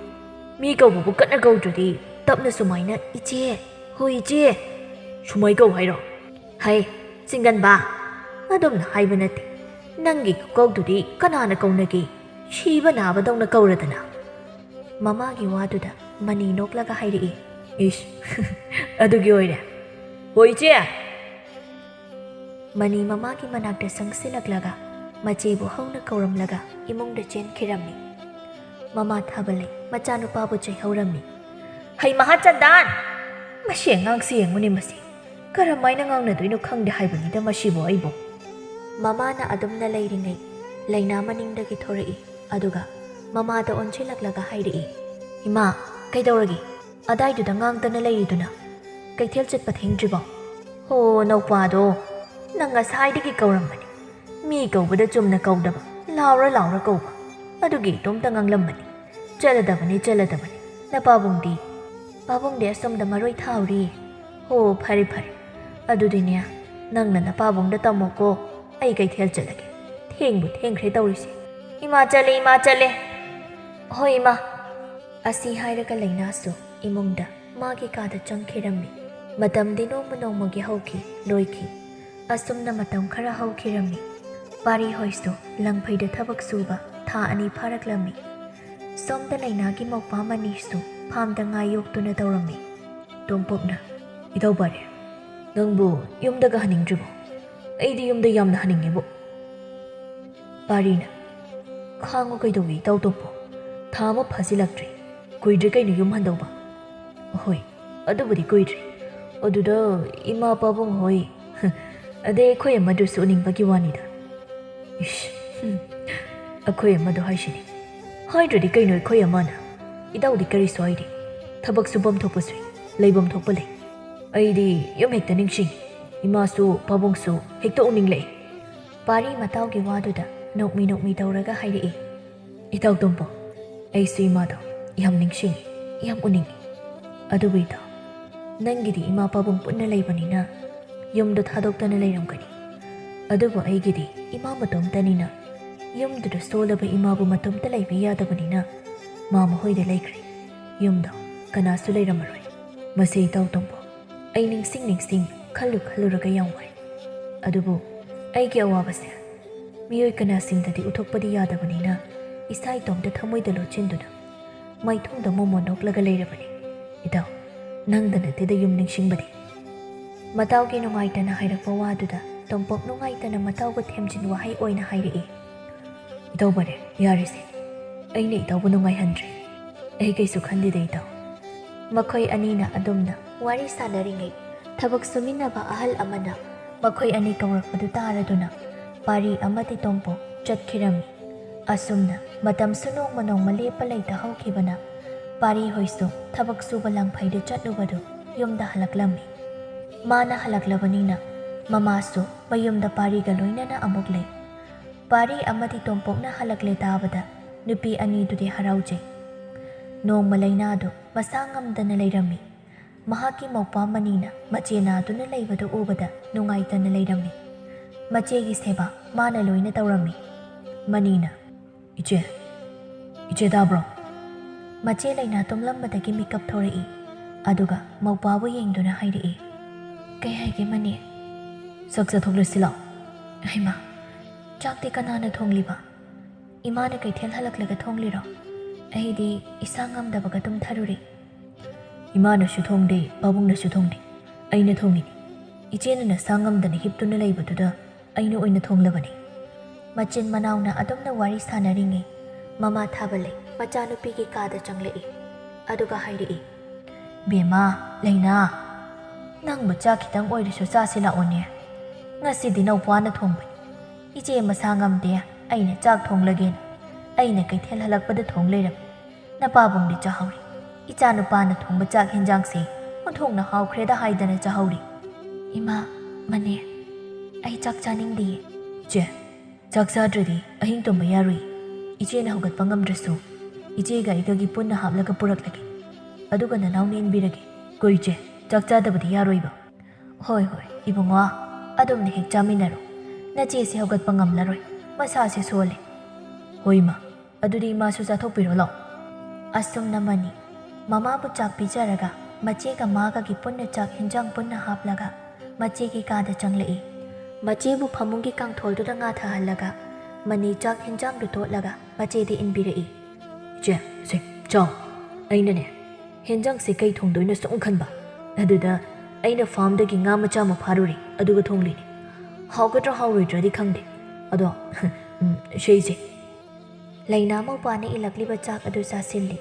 Speaker 1: ꯃꯤ ꯀꯧꯕꯕꯨ ꯀꯟꯅ ꯀꯧꯗ꯭ꯔꯗꯤ ꯇꯞꯅ ꯁꯨꯃꯥꯏꯅ ꯏꯆꯦ ꯍꯣꯏ ꯏꯆꯦ ꯁꯨꯃꯥꯏ ꯀꯧ ꯍꯥꯏꯔꯣ ꯍꯩ ꯆꯤꯡꯒꯟꯕ ꯑꯗꯨꯝꯅ ꯍꯥꯏꯕ ꯅꯠꯇꯦ ꯅꯪꯒꯤ ꯈꯨꯀꯧꯗꯨꯗꯤ ꯀꯅꯥꯅ ꯀꯧꯅꯒꯦ ꯁꯤꯕ ꯅꯥꯕꯗꯧꯅ ꯀꯧꯔꯗꯅ ꯃꯃꯥꯒꯤ ꯋꯥꯗꯨꯗ ꯃꯅꯤ ꯅꯣꯛꯂꯒ ꯍꯥꯏꯔꯛꯏ ꯏꯁ ꯑꯗꯨꯒꯤ ꯑꯣꯏꯔꯦ ꯍꯣꯏ ꯏꯆꯦ ꯃꯅꯤ ꯃꯃꯥꯒꯤ ꯃꯅꯥꯛꯇ ꯆꯪꯁꯤꯜꯂꯛꯂꯒ ꯃꯆꯦꯕꯨ ꯍꯧꯅ ꯀꯧꯔꯝꯂꯒ ꯏꯃꯨꯡꯗ ꯆꯦꯟꯈꯤꯔꯝꯃꯤ ꯃꯃꯥ ꯊꯥꯕꯂꯩ ꯃꯆꯥꯅꯨꯄꯥꯕꯨ ꯆꯩꯍꯧꯔꯝꯃꯤ ꯍꯩ ꯃꯍꯥꯆꯟꯗꯥꯟ ꯃꯁꯤ ꯑꯉꯥꯡꯁꯤ ꯌꯦꯡꯉꯨꯅꯦ ꯃꯁꯤ ꯀꯔꯝꯃꯥꯏꯅ ꯉꯥꯡꯅꯗꯣꯏꯅꯣ ꯈꯪꯗꯦ ꯍꯥꯏꯕꯅꯤꯗ ꯃꯁꯤꯕꯨ ꯑꯩꯕꯨ ꯃꯃꯥꯅ ꯑꯗꯨꯝꯅ ꯂꯩꯔꯤꯉꯩ ꯂꯩꯅꯥ ꯃꯅꯤꯡꯗꯒꯤ ꯊꯣꯔꯛꯏ ꯑꯗꯨꯒ ꯃꯃꯥꯗ ꯑꯣꯟꯁꯤꯜꯂꯛꯂꯒ ꯍꯥꯏꯔꯛꯏ ꯏꯃꯥ ꯀꯩꯗꯧꯔꯒꯦ ꯑꯗꯥꯏꯗꯨꯗ ꯉꯥꯡꯗꯅ ꯂꯩꯔꯤꯗꯨꯅ ꯀꯩꯊꯦꯜ ꯆꯠꯄ ꯊꯦꯡꯗ꯭ꯔꯤꯕꯣ ꯍꯣ ꯅꯧꯄꯥꯗꯣ ꯅꯪ ꯉꯁꯥꯏꯗꯒꯤ ꯀꯧꯔꯝꯕꯅꯤ ꯃꯤ ꯀꯧꯕꯗ ꯆꯨꯝꯅ ꯀꯧꯗꯕ ꯂꯥꯎꯔ ꯀꯧꯕ ꯑꯗꯨꯒꯤ ꯏꯇꯣꯝꯇ ꯉꯥꯡꯂꯝꯕꯅꯤ ꯆꯠꯂꯗꯕꯅꯤ ꯄꯥꯕꯨꯡꯗꯤ ꯑꯁꯣꯝꯗ ꯃꯔꯣꯏ ꯊꯥꯍꯧꯔꯤ ꯍꯣ ꯐꯔꯦ ꯑꯗꯨꯗꯤꯅꯦ ꯅꯪꯅ ꯅꯄꯥꯕꯨꯡꯗ ꯇꯝꯃꯣꯀꯣ ꯑꯩ ꯀꯩꯊꯦꯜ ꯆꯠꯂꯒꯦ ꯊꯦꯡꯕꯨ ꯊꯦꯡꯈ꯭ꯔꯦ ꯇꯧꯔꯤꯁꯦ ꯏꯃꯥ ꯆꯠꯂꯦ ꯍꯣꯏ ꯏꯃꯥ ꯑꯁꯤ ꯍꯥꯏꯔꯒ ꯂꯩꯅꯥꯁꯨ ꯏꯃꯨꯡꯗ ꯃꯥꯒꯤ ꯀꯥꯗ ꯆꯪꯈꯤꯔꯝꯃꯤ ꯃꯇꯝꯗꯤ ꯅꯣꯡꯃꯒꯤ ꯍꯧꯈꯤ ꯂꯣꯏꯈꯤ ꯑꯁꯨꯝꯅ ꯃꯇꯝ ꯈꯔ ꯍꯧꯈꯤꯔꯝꯃꯤ ꯄꯥꯔꯤ ꯍꯣꯏꯁꯨ ꯂꯪꯐꯩꯗ ꯊꯕꯛ ꯁꯨꯕ ꯊꯥ 2 ꯐꯥꯔꯛꯂꯝꯃꯤ ꯁꯣꯝꯗ ꯂꯩꯅꯥꯒꯤ ꯃꯧꯄꯥ ꯃꯅꯤꯁꯨ ꯐꯥꯝꯗ ꯉꯥ ꯌꯣꯛꯇꯨꯅ ꯇꯧꯔꯝꯃꯤ ꯇꯣꯝꯄꯣꯛꯅ ꯏꯙꯧ ꯄꯥꯔꯤ ꯅꯪꯕꯨ ꯌꯨꯝꯗꯒ ꯍꯟꯅꯤꯡꯗ꯭ꯔꯤꯕꯣ ꯑꯩꯗꯤ ꯌꯨꯝꯗ ꯌꯥꯝꯅ ꯍꯟꯅꯤꯡꯉꯦꯕꯣ ꯄꯥꯔꯤꯅ ꯈꯥꯡꯉꯣ ꯀꯩꯗꯧꯏ ꯏꯇꯥꯎ ꯇꯣꯝꯄꯣꯛ ꯊꯥ 1 ꯐꯥꯖꯤꯜꯂꯛꯇ꯭ꯔꯤ ꯀꯨꯏꯗ꯭ꯔꯤ ꯀꯩꯅꯣ ꯌꯨꯝ ꯍꯟꯗꯧꯕ ꯍꯣꯏ ꯑꯗꯨꯕꯨꯗꯤ ꯀꯨꯏꯗ꯭ꯔꯤ ꯑꯗꯨꯗ ꯏꯃꯥ ꯄꯥꯕꯨꯡ ꯍꯣꯏ ꯑꯗꯩ ꯑꯩꯈꯣꯏ ꯑꯃꯗꯨꯁꯨ ꯎꯅꯤꯡꯕꯒꯤ ꯋꯥꯅꯤꯗ ꯏꯁ ꯑꯩꯈꯣꯏ ꯑꯃꯗꯣ ꯍꯥꯏꯁꯤꯅꯤ ꯍꯥꯏꯗ꯭ꯔꯗꯤ ꯀꯩꯅꯣ ꯑꯩꯈꯣꯏ ꯑꯃꯅ ꯏꯇꯥꯎꯗꯤ ꯀꯔꯤꯁꯨ ꯍꯥꯏꯗꯦ ꯊꯕꯛ ꯁꯨꯐꯝ ꯊꯣꯛꯄꯁꯨ ꯂꯩꯐꯝ ꯊꯣꯛꯄ ꯂꯩ ꯑꯩꯗꯤ ꯌꯨꯝ ꯍꯦꯛꯇ ꯅꯤꯡꯁꯤꯡꯉꯤ ꯏꯃꯥꯁꯨ ꯄꯥꯕꯨꯡꯁꯨ ꯍꯦꯛꯇ ꯎꯅꯤꯡꯂꯛꯏ ꯄꯥꯔꯤ ꯃꯇꯥꯎꯒꯤ ꯋꯥꯗꯨꯗ ꯅꯣꯛꯃꯤ ꯅꯣꯛꯃꯤ ꯇꯧꯔꯒ ꯍꯥꯏꯔꯛꯏ ꯏꯇꯥꯎ ꯇꯣꯝꯄꯣ ꯑꯩꯁꯨ ꯏꯃꯥꯗꯣ ꯌꯥꯝ ꯅꯤꯡꯁꯤꯡꯉꯤ ꯌꯥꯝ ꯎꯅꯤꯡꯉꯤ ꯑꯗꯨꯕꯨ ꯏꯇꯥꯎ ꯅꯪꯒꯤꯗꯤ ꯏꯃꯥ ꯄꯥꯕꯨꯡ ꯄꯨꯟꯅ ꯂꯩꯕꯅꯤꯅ ꯌꯨꯝꯗꯣ ꯊꯥꯗꯣꯛꯇꯅ ꯂꯩꯔꯝꯒꯅꯤ ꯑꯗꯨꯕꯨ ꯑꯩꯒꯤꯗꯤ ꯏꯃꯥ ꯃꯇꯣꯝꯇꯅꯤꯅ ꯌꯨꯝꯗꯨꯗ ꯁꯣꯜꯂꯕ ꯏꯃꯥꯕꯨ ꯃꯇꯣꯝꯇ ꯂꯩꯕ ꯌꯥꯗꯕꯅꯤꯅ ꯃꯥꯃ ꯍꯣꯏꯗ ꯂꯩꯈ꯭ꯔꯦ ꯌꯨꯝꯗꯣ ꯀꯅꯥꯁꯨ ꯂꯩꯔꯝꯃꯔꯣꯏ ꯃꯁꯤ ꯏꯇꯥꯎ ꯇꯣꯝꯄꯣ ꯑꯩ ꯅꯤꯡꯁꯤꯡ ꯈꯜꯂꯨꯔꯒ ꯌꯥꯝ ꯋꯥꯏ ꯑꯗꯨꯕꯨ ꯑꯩꯒꯤ ꯑꯋꯥꯕꯁꯦ ꯃꯤꯑꯣꯏ ꯀꯅꯥꯁꯤꯡꯗꯗꯤ ꯎꯠꯊꯣꯛꯄꯗꯤ ꯌꯥꯗꯕꯅꯤꯅ ꯏꯁꯥ ꯏꯇꯣꯝꯇ ꯊꯃꯣꯏꯗ ꯂꯣꯠꯁꯤꯟꯗꯨꯅ ꯃꯩꯊꯨꯡꯗ ꯃꯣꯃꯣ ꯅꯣꯛꯂꯒ ꯂꯩꯔꯕꯅꯤ ꯏꯇꯥꯎ ꯅꯪꯗ ꯅꯠꯇꯦꯗ ꯌꯨꯝ ꯅꯤꯡꯁꯤꯡꯕꯗꯤ ꯃꯇꯥꯎꯒꯤ ꯅꯨꯡꯉꯥꯏꯇꯅ ꯍꯥꯏꯔꯛꯄ ꯋꯥꯗꯨꯗ ꯇꯣꯝꯄꯣꯛ ꯅꯨꯡꯉꯥꯏꯇꯅ ꯃꯇꯥꯎꯕꯨ ꯊꯦꯝꯖꯤꯟ ꯋꯥꯍꯩ ꯑꯣꯏꯅ ꯍꯥꯏꯔꯛꯏ ꯏꯇꯥꯎ ꯕꯔꯦ ꯌꯥꯔꯤꯁꯦ ꯑꯩꯅ ꯏꯇꯥꯎꯕꯨ ꯅꯨꯡꯉꯥꯏꯍꯟꯗ꯭ꯔꯦ ꯑꯩ ꯀꯩꯁꯨ ꯈꯟꯗꯦꯗ ꯏꯇꯥꯎ ꯃꯈꯣꯏ ꯑꯅꯤꯅ ꯑꯗꯨꯝꯅ ꯋꯥꯔꯤ ꯁꯥꯟꯅꯔꯤꯉꯩ ꯊꯕꯛ ꯁꯨꯃꯤꯟꯅꯕ ꯑꯍꯜ ꯑꯃꯅ ꯃꯈꯣꯏ ꯑꯅꯤ ꯀꯧꯔꯛꯄꯗꯨ ꯇꯥꯔꯗꯨꯅ ꯄꯥꯔꯤ ꯑꯃꯗꯤ ꯇꯣꯝꯄꯣꯛ ꯆꯠꯈꯤꯔꯝꯃꯤ ꯑꯁꯨꯝꯅ ꯃꯇꯝꯁꯨ ꯅꯣꯡꯃ ꯅꯣꯡꯃ ꯂꯦꯞꯄ ꯂꯩꯇ ꯍꯧꯈꯤꯕꯅ ꯄꯥꯔꯤ ꯍꯣꯏꯁꯨ ꯊꯕꯛ ꯁꯨꯕ ꯂꯪꯐꯩꯗ ꯆꯠꯂꯨꯕꯗꯨ ꯌꯨꯝꯗ ꯍꯜꯂꯛꯂꯝꯃꯤ ꯃꯥꯅ ꯍꯜꯂꯛꯂꯕꯅꯤꯅ ꯃꯃꯥꯁꯨ ꯃꯌꯨꯝꯗ ꯄꯥꯔꯤꯒ ꯂꯣꯏꯅꯅ ꯑꯃꯨꯛ ꯂꯩ ꯄꯥꯔꯤ ꯑꯃꯗꯤ ꯇꯣꯝꯄꯣꯛꯅ ꯍꯜꯂꯛꯂꯦ ꯇꯥꯕꯗ ꯅꯨꯄꯤ ꯑꯅꯤꯗꯨꯗꯤ ꯍꯔꯥꯎꯖꯩ ꯅꯣꯡꯃ ꯂꯩꯅꯥꯗꯨ ꯃꯁꯥ ꯉꯝꯗꯅ ꯂꯩꯔꯝꯃꯤ ꯃꯍꯥꯛꯀꯤ ꯃꯧꯄ꯭ꯋꯥ ꯃꯅꯤꯅ ꯃꯆꯦ ꯅꯥꯗꯨꯅ ꯂꯩꯕꯗꯨ ꯎꯕꯗ ꯅꯨꯡꯉꯥꯏꯇꯅ ꯂꯩꯔꯝꯃꯤ ꯃꯆꯦꯒꯤ ꯁꯦꯕꯥ ꯃꯥꯅ ꯂꯣꯏꯅ ꯇꯧꯔꯝꯃꯤ ꯃꯅꯤꯅ ꯏꯆꯦ ꯇꯥꯕ꯭ꯔꯣ ꯃꯆꯦ ꯂꯩꯅꯥ ꯇꯨꯝꯂꯝꯕꯗꯒꯤ ꯃꯤꯀꯞ ꯊꯣꯔꯛꯏ ꯑꯗꯨꯒ ꯃꯧꯄ꯭ꯋꯥꯕꯨ ꯌꯦꯡꯗꯨꯅ ꯍꯥꯏꯔꯛꯏ ꯀꯩ ꯍꯥꯏꯒꯦ ꯃꯅꯤ ꯆꯥꯛ ꯆꯥꯊꯣꯛꯂꯁꯤ ꯂꯥꯎ ꯍꯩꯃꯥ ꯆꯥꯛꯇꯤ ꯀꯅꯥꯅ ꯊꯣꯡꯂꯤꯕ ꯏꯃꯥꯅ ꯀꯩꯊꯦꯜ ꯍꯜꯂꯛꯂꯒ ꯊꯣꯡꯂꯤꯔꯣ ꯑꯩꯗꯤ ꯏꯁꯥ ꯉꯝꯗꯕꯒ ꯇꯨꯝꯊꯔꯨꯔꯦ ꯏꯃꯥꯅꯁꯨ ꯊꯣꯡꯗꯦ ꯄꯥꯕꯨꯡꯅꯁꯨ ꯊꯣꯡꯗꯦ ꯑꯩꯅ ꯊꯣꯡꯉꯤꯅꯤ ꯏꯆꯦꯅ ꯅꯁꯥ ꯉꯝꯗꯅ ꯍꯤꯞꯇꯨꯅ ꯂꯩꯕꯗꯨꯗ ꯑꯩꯅ ꯑꯣꯏꯅ ꯊꯣꯡꯂꯕꯅꯤ ꯃꯆꯤꯟ ꯃꯅꯥꯎꯅ ꯑꯗꯨꯝꯅ ꯋꯥꯔꯤ ꯁꯥꯟꯅꯔꯤꯉꯩ ꯃꯃꯥ ꯊꯥꯕꯂꯩ ꯃꯆꯥꯅꯨꯄꯤꯒꯤ ꯀꯥꯗ ꯆꯪꯂꯛꯏ ꯑꯗꯨꯒ ꯍꯥꯏꯔꯛꯏ ꯕꯦꯝꯃ ꯂꯩꯅꯥ ꯅꯪꯕꯨ ꯆꯥꯛ ꯈꯤꯇꯪ ꯑꯣꯏꯔꯁꯨ ꯆꯥꯁꯤ ꯂꯥꯛꯑꯣꯅꯦ ꯉꯁꯤꯗꯤ ꯅꯧꯄ꯭ꯋꯥꯅ ꯊꯣꯡꯕꯅꯤ ꯏꯆꯦ ꯃꯁꯥ ꯉꯝꯗꯦ ꯑꯩꯅ ꯆꯥꯛ ꯊꯣꯡꯂꯒꯦꯅ ꯑꯩꯅ ꯀꯩꯊꯦꯜ ꯍꯜꯂꯛꯄꯗ ꯊꯣꯡ ꯂꯩꯔꯝꯃꯤ ꯅꯄꯥꯕꯨꯡꯗꯤ ꯆꯥꯍꯧꯔꯤ ꯏꯆꯥ ꯅꯨꯄꯥꯅ ꯊꯣꯡꯕ ꯆꯥꯛ ꯍꯦꯟꯖꯥꯡꯁꯦ ꯑꯣꯟꯊꯣꯛꯅ ꯍꯥꯎꯈ꯭ꯔꯦꯗ ꯍꯥꯏꯗꯅ ꯆꯥꯍꯧꯔꯤ ꯏꯃꯥ ꯃꯅꯦ ꯑꯩ ꯆꯥꯛ ꯆꯥꯅꯤꯡꯗꯤꯌꯦ ꯏꯆꯦ ꯆꯥꯛ ꯆꯥꯗ꯭ꯔꯗꯤ ꯑꯍꯤꯡ ꯇꯨꯝꯕ ꯌꯥꯔꯣꯏ ꯏꯆꯦꯅ ꯍꯧꯒꯠꯄ ꯉꯝꯗ꯭ꯔꯁꯨ ꯏꯆꯦꯒ ꯑꯩꯒꯒꯤ ꯄꯨꯟꯅ ꯍꯥꯞꯂꯒ ꯄꯨꯔꯛꯂꯒꯦ ꯑꯗꯨꯒ ꯅꯅꯥꯎꯅ ꯏꯟꯕꯤꯔꯒꯦ ꯀꯣ ꯏꯆꯦ ꯆꯥꯛ ꯆꯥꯗꯕꯗꯤ ꯌꯥꯔꯣꯏꯕ ꯍꯣꯏ ꯏꯕꯨꯡꯉꯣ ꯑꯗꯨꯝꯅ ꯍꯦꯛ ꯆꯥꯃꯤꯟꯅꯔꯣ ꯅꯆꯦꯁꯦ ꯍꯧꯒꯠꯄ ꯉꯝꯂꯔꯣꯏ ꯃꯁꯥꯁꯦ ꯁꯣꯜꯂꯦ ꯍꯣꯏ ꯏꯃꯥ ꯑꯗꯨꯗꯤ ꯏꯃꯥꯁꯨ ꯆꯥꯊꯣꯛꯄꯤꯔꯣ ꯂꯥꯎ ꯑꯁꯨꯝꯅ ꯃꯅꯤ ꯃꯃꯥꯕꯨ ꯆꯥꯛ ꯄꯤꯖꯔꯒ ꯃꯆꯦꯒ ꯃꯥꯒꯒꯤ ꯄꯨꯟꯅ ꯆꯥꯛ ꯍꯦꯟꯖꯥꯡ ꯄꯨꯟꯅ ꯍꯥꯞꯂꯒ ꯃꯆꯦꯒꯤ ꯀꯥꯗ ꯆꯪꯂꯛꯏ ꯃꯆꯦꯕꯨ ꯐꯃꯨꯡꯒꯤ ꯀꯥꯡꯊꯣꯜꯗꯨꯗ ꯉꯥꯊꯍꯜꯂꯒ ꯃꯅꯤ ꯆꯥꯛ ꯍꯦꯟꯖꯥꯡꯗꯨ ꯇꯣꯠꯂꯒ ꯃꯆꯦꯗ ꯏꯟꯕꯤꯔꯛꯏ ꯏꯆꯦ ꯁꯦ ꯆꯥꯎ ꯑꯩꯅꯅꯦ ꯍꯦꯟꯖꯥꯡꯁꯦ ꯀꯩ ꯊꯣꯡꯗꯣꯏꯅꯣ ꯁꯨꯝ ꯈꯟꯕ ꯑꯗꯨꯗ ꯑꯩꯅ ꯐꯥꯔꯝꯗꯒꯤ ꯉꯥ ꯃꯆꯥ ꯑꯃ ꯐꯥꯔꯨꯔꯤ ꯑꯗꯨꯒ ꯊꯣꯡꯂꯤꯅꯤ ꯍꯥꯎꯒꯗ꯭ꯔꯥ ꯍꯥꯎꯔꯣꯏꯗ꯭ꯔꯗꯤ ꯈꯪꯗꯦ ꯑꯗꯣ ꯏꯆꯦ ꯂꯩꯅꯥ ꯃꯧꯄ꯭ꯋꯥꯅ ꯏꯜꯂꯛꯂꯤꯕ ꯆꯥꯛ ꯑꯗꯨ ꯆꯥꯁꯤꯜꯂꯤ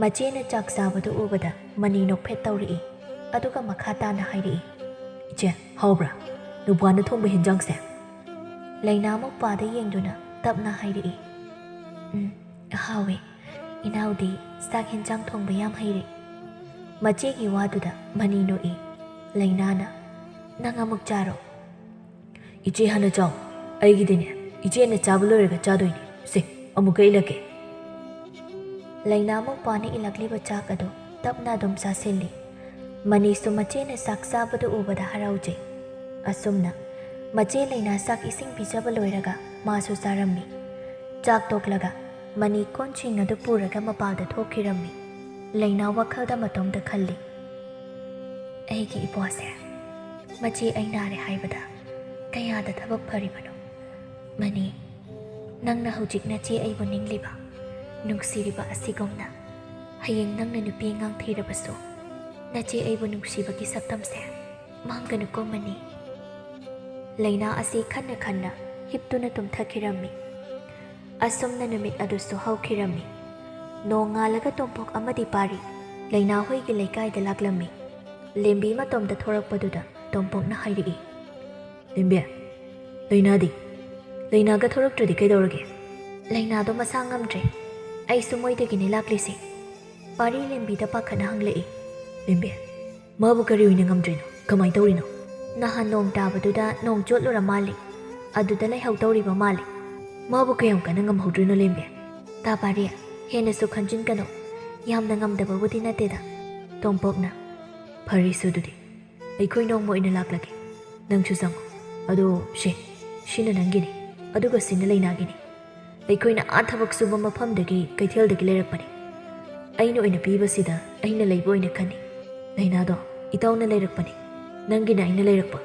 Speaker 1: ꯃꯆꯦꯅ ꯆꯥꯛ ꯆꯥꯕꯗꯨ ꯎꯕꯗ ꯃꯅꯤ ꯅꯣꯛꯐꯦꯠ ꯇꯧꯔꯛꯏ ꯑꯗꯨꯒ ꯃꯈꯥ ꯇꯥꯅ ꯍꯥꯏꯔꯛꯏ ꯏꯆꯦ ꯍꯥꯎꯕ꯭ꯔꯥ ꯅꯨꯄꯥꯅ ꯊꯣꯡꯕ ꯍꯦꯟꯖꯥꯡꯁꯦ ꯂꯩꯅꯥ ꯃꯧꯄ꯭ꯋꯥꯗ ꯌꯦꯡꯗꯨꯅ ꯇꯞꯅ ꯍꯥꯏꯔꯛꯏ ꯍꯥꯎꯋꯦ ꯏꯅꯥꯎꯗꯤ ꯆꯥꯛ ꯍꯦꯟꯖꯥꯡ ꯊꯣꯡꯕ ꯌꯥꯝ ꯍꯩꯔꯦ ꯃꯆꯦꯒꯤ ꯋꯥꯗꯨꯗ ꯃꯅꯤ ꯅꯣꯛꯏ ꯂꯩꯅꯥꯅ ꯅꯪ ꯑꯃꯨꯛ ꯆꯥꯔꯣ ꯏꯆꯦ ꯍꯥꯟꯅ ꯆꯥꯎ ꯑꯩꯒꯤꯗꯤꯅꯦ ꯏꯆꯦꯅ ꯆꯥꯕ ꯂꯣꯏꯔꯒ ꯆꯥꯗꯣꯏꯅꯤ ꯁꯦ ꯑꯃꯨꯛꯀ ꯏꯜꯂꯛꯀꯦ ꯂꯩꯅꯥ ꯃꯧꯄ꯭ꯋꯥꯅ ꯏꯜꯂꯛꯂꯤꯕ ꯆꯥꯛ ꯑꯗꯨ ꯇꯞꯅ ꯑꯗꯨꯝ ꯆꯥꯁꯤꯜꯂꯤ ꯃꯅꯤꯁꯨ ꯃꯆꯦꯅ ꯆꯥꯛ ꯆꯥꯕꯗꯨ ꯎꯕꯗ ꯍꯔꯥꯎꯖꯩ ꯑꯁꯨꯝꯅ ꯃꯆꯦ ꯂꯩꯅꯥ ꯆꯥꯛ ꯏꯁꯤꯡ ꯄꯤꯖꯕ ꯂꯣꯏꯔꯒ ꯃꯥꯁꯨ ꯆꯥꯔꯝꯃꯤ ꯆꯥꯛ ꯇꯣꯛꯂꯒ ꯃꯅꯤ ꯀꯣꯟꯁꯤꯡ ꯑꯗꯨ ꯄꯨꯔꯒ ꯃꯄꯥꯜꯗ ꯊꯣꯛꯈꯤꯔꯝꯃꯤ ꯂꯩꯅꯥ ꯋꯥꯈꯜꯗ ꯃꯇꯣꯝꯗ ꯈꯜꯂꯤ ꯑꯩꯒꯤ ꯏꯄ꯭ꯋꯥꯁꯦ ꯃꯆꯦ ꯑꯩ ꯅꯥꯔꯦ ꯍꯥꯏꯕꯗ ꯀꯌꯥꯗ ꯊꯕꯛ ꯐꯔꯤꯕꯅꯣ ꯃꯅꯤ ꯅꯪꯅ ꯍꯧꯖꯤꯛ ꯅꯆꯦ ꯑꯩꯕꯨ ꯅꯤꯡꯂꯤꯕ ꯅꯨꯡꯁꯤꯔꯤꯕ ꯑꯁꯤꯒꯨꯝꯅ ꯍꯌꯦꯡ ꯅꯪꯅ ꯅꯨꯄꯤ ꯑꯉꯥꯡ ꯊꯤꯔꯕꯁꯨ ꯅꯆꯦ ꯑꯩꯕꯨ ꯅꯨꯡꯁꯤꯕꯒꯤ ꯁꯛꯇꯝꯁꯦ ꯃꯥꯡꯒꯅꯨꯀꯣ ꯃꯅꯤ ꯂꯩꯅꯥ ꯑꯁꯤ ꯈꯟꯅ ꯈꯟꯅ ꯍꯤꯞꯇꯨꯅ ꯇꯨꯝꯊꯈꯤꯔꯝꯃꯤ ꯑꯁꯨꯝꯅ ꯅꯨꯃꯤꯠ ꯑꯗꯨꯁꯨ ꯍꯧꯈꯤꯔꯝꯃꯤ ꯅꯣꯡ ꯉꯥꯜꯂꯒ ꯇꯣꯝꯄꯣꯛ ꯑꯃꯗꯤ ꯄꯥꯔꯤ ꯂꯩꯅꯥ ꯍꯣꯏꯒꯤ ꯂꯩꯀꯥꯏꯗ ꯂꯥꯛꯂꯝꯃꯤ ꯂꯦꯝꯕꯤ ꯃꯇꯣꯝꯗ ꯊꯣꯔꯛꯄꯗꯨꯗ ꯇꯣꯝꯄꯣꯛꯅ ꯍꯥꯏꯔꯛꯏ ꯂꯦꯝꯕꯤ ꯂꯩꯅꯥꯒ ꯊꯣꯔꯛꯇ꯭ꯔꯗꯤ ꯀꯩꯗꯧꯔꯒꯦ ꯂꯩꯅꯥꯗꯣ ꯃꯁꯥ ꯉꯝꯗ꯭ꯔꯦ ꯑꯩꯁꯨ ꯃꯣꯏꯗꯒꯤꯅꯦ ꯂꯥꯛꯂꯤꯁꯦ ꯄꯥꯔꯤ ꯂꯦꯝꯕꯤꯗ ꯄꯥꯈꯠꯅ ꯍꯪꯂꯛꯏ ꯂꯦꯝꯕꯤ ꯃꯥꯕꯨ ꯀꯔꯤ ꯑꯣꯏꯅ ꯉꯝꯗ꯭ꯔꯤꯅꯣ ꯀꯃꯥꯏꯅ ꯇꯧꯔꯤꯅꯣ ꯅꯍꯥꯟ ꯅꯣꯡ ꯇꯥꯕꯗꯨꯗ ꯅꯣꯡ ꯆꯣꯠꯂꯨꯔ ꯃꯥꯜꯂꯤ ꯑꯗꯨꯗ ꯂꯩꯍꯧ ꯇꯧꯔꯤꯕ ꯃꯥꯜꯂꯤ ꯃꯥꯕꯨ ꯀꯌꯥꯝ ꯀꯟꯅ ꯉꯝꯍꯧꯗ꯭ꯔꯤꯅꯣ ꯂꯦꯝꯕꯤ ꯇꯥ ꯄꯥꯔꯤ ꯍꯦꯟꯅꯁꯨ ꯈꯟꯖꯤꯟꯒꯅꯨ ꯌꯥꯝꯅ ꯉꯝꯗꯕꯕꯨꯗꯤ ꯅꯠꯇꯦꯗ ꯇꯣꯝꯄꯣꯛꯅ ꯐꯔꯤꯁꯨ ꯑꯗꯨꯗꯤ ꯑꯩꯈꯣꯏ ꯅꯣꯡꯃ ꯑꯣꯏꯅ ꯂꯥꯛꯂꯒꯦ ꯅꯪꯁꯨ ꯆꯪꯉꯣ ꯑꯗꯣ ꯁꯤꯅ ꯅꯪꯒꯤꯅꯤ ꯑꯗꯨꯒ ꯁꯤꯅ ꯂꯩꯅꯥꯒꯤꯅꯤ ꯑꯩꯈꯣꯏꯅ ꯊꯕꯛ ꯁꯨꯕ ꯃꯐꯝꯗꯒꯤ ꯀꯩꯊꯦꯜꯗꯒꯤ ꯂꯩꯔꯛꯄꯅꯤ ꯑꯩꯅ ꯑꯣꯏꯅ ꯄꯤꯕꯁꯤꯗ ꯑꯩꯅ ꯂꯩꯕ ꯑꯣꯏꯅ ꯈꯟꯅꯤ ꯂꯩꯅꯥꯗꯣ ꯏꯇꯥꯎꯅ ꯂꯩꯔꯛꯄꯅꯤ ꯅꯪꯒꯤꯅ ꯑꯩꯅ ꯂꯩꯔꯛꯄ